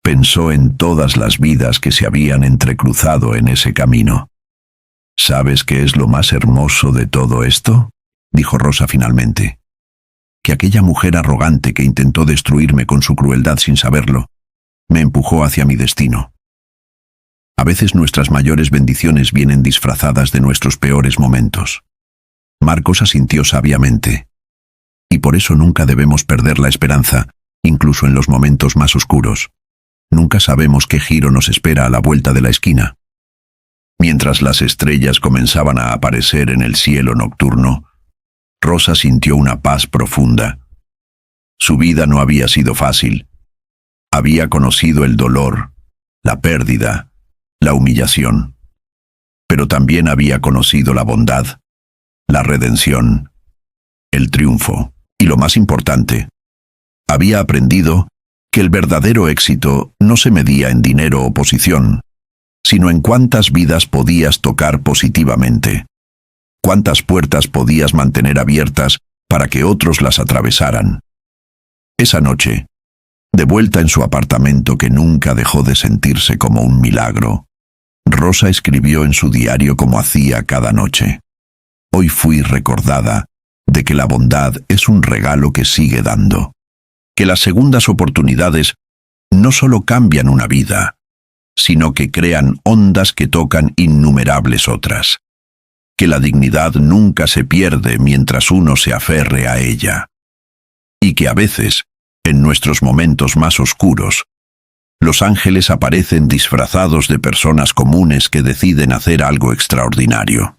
Pensó en todas las vidas que se habían entrecruzado en ese camino. ¿Sabes qué es lo más hermoso de todo esto?, dijo Rosa finalmente. Que aquella mujer arrogante que intentó destruirme con su crueldad sin saberlo, me empujó hacia mi destino. A veces nuestras mayores bendiciones vienen disfrazadas de nuestros peores momentos. Marcos asintió sabiamente. Y por eso nunca debemos perder la esperanza, incluso en los momentos más oscuros. Nunca sabemos qué giro nos espera a la vuelta de la esquina. Mientras las estrellas comenzaban a aparecer en el cielo nocturno, Rosa sintió una paz profunda. Su vida no había sido fácil. Había conocido el dolor, la pérdida, la humillación. Pero también había conocido la bondad, la redención, el triunfo. Y lo más importante, había aprendido que el verdadero éxito no se medía en dinero o posición, sino en cuántas vidas podías tocar positivamente, cuántas puertas podías mantener abiertas para que otros las atravesaran. Esa noche, de vuelta en su apartamento que nunca dejó de sentirse como un milagro, Rosa escribió en su diario como hacía cada noche. Hoy fui recordada de que la bondad es un regalo que sigue dando, que las segundas oportunidades no solo cambian una vida, sino que crean ondas que tocan innumerables otras, que la dignidad nunca se pierde mientras uno se aferre a ella, y que a veces, en nuestros momentos más oscuros, los ángeles aparecen disfrazados de personas comunes que deciden hacer algo extraordinario.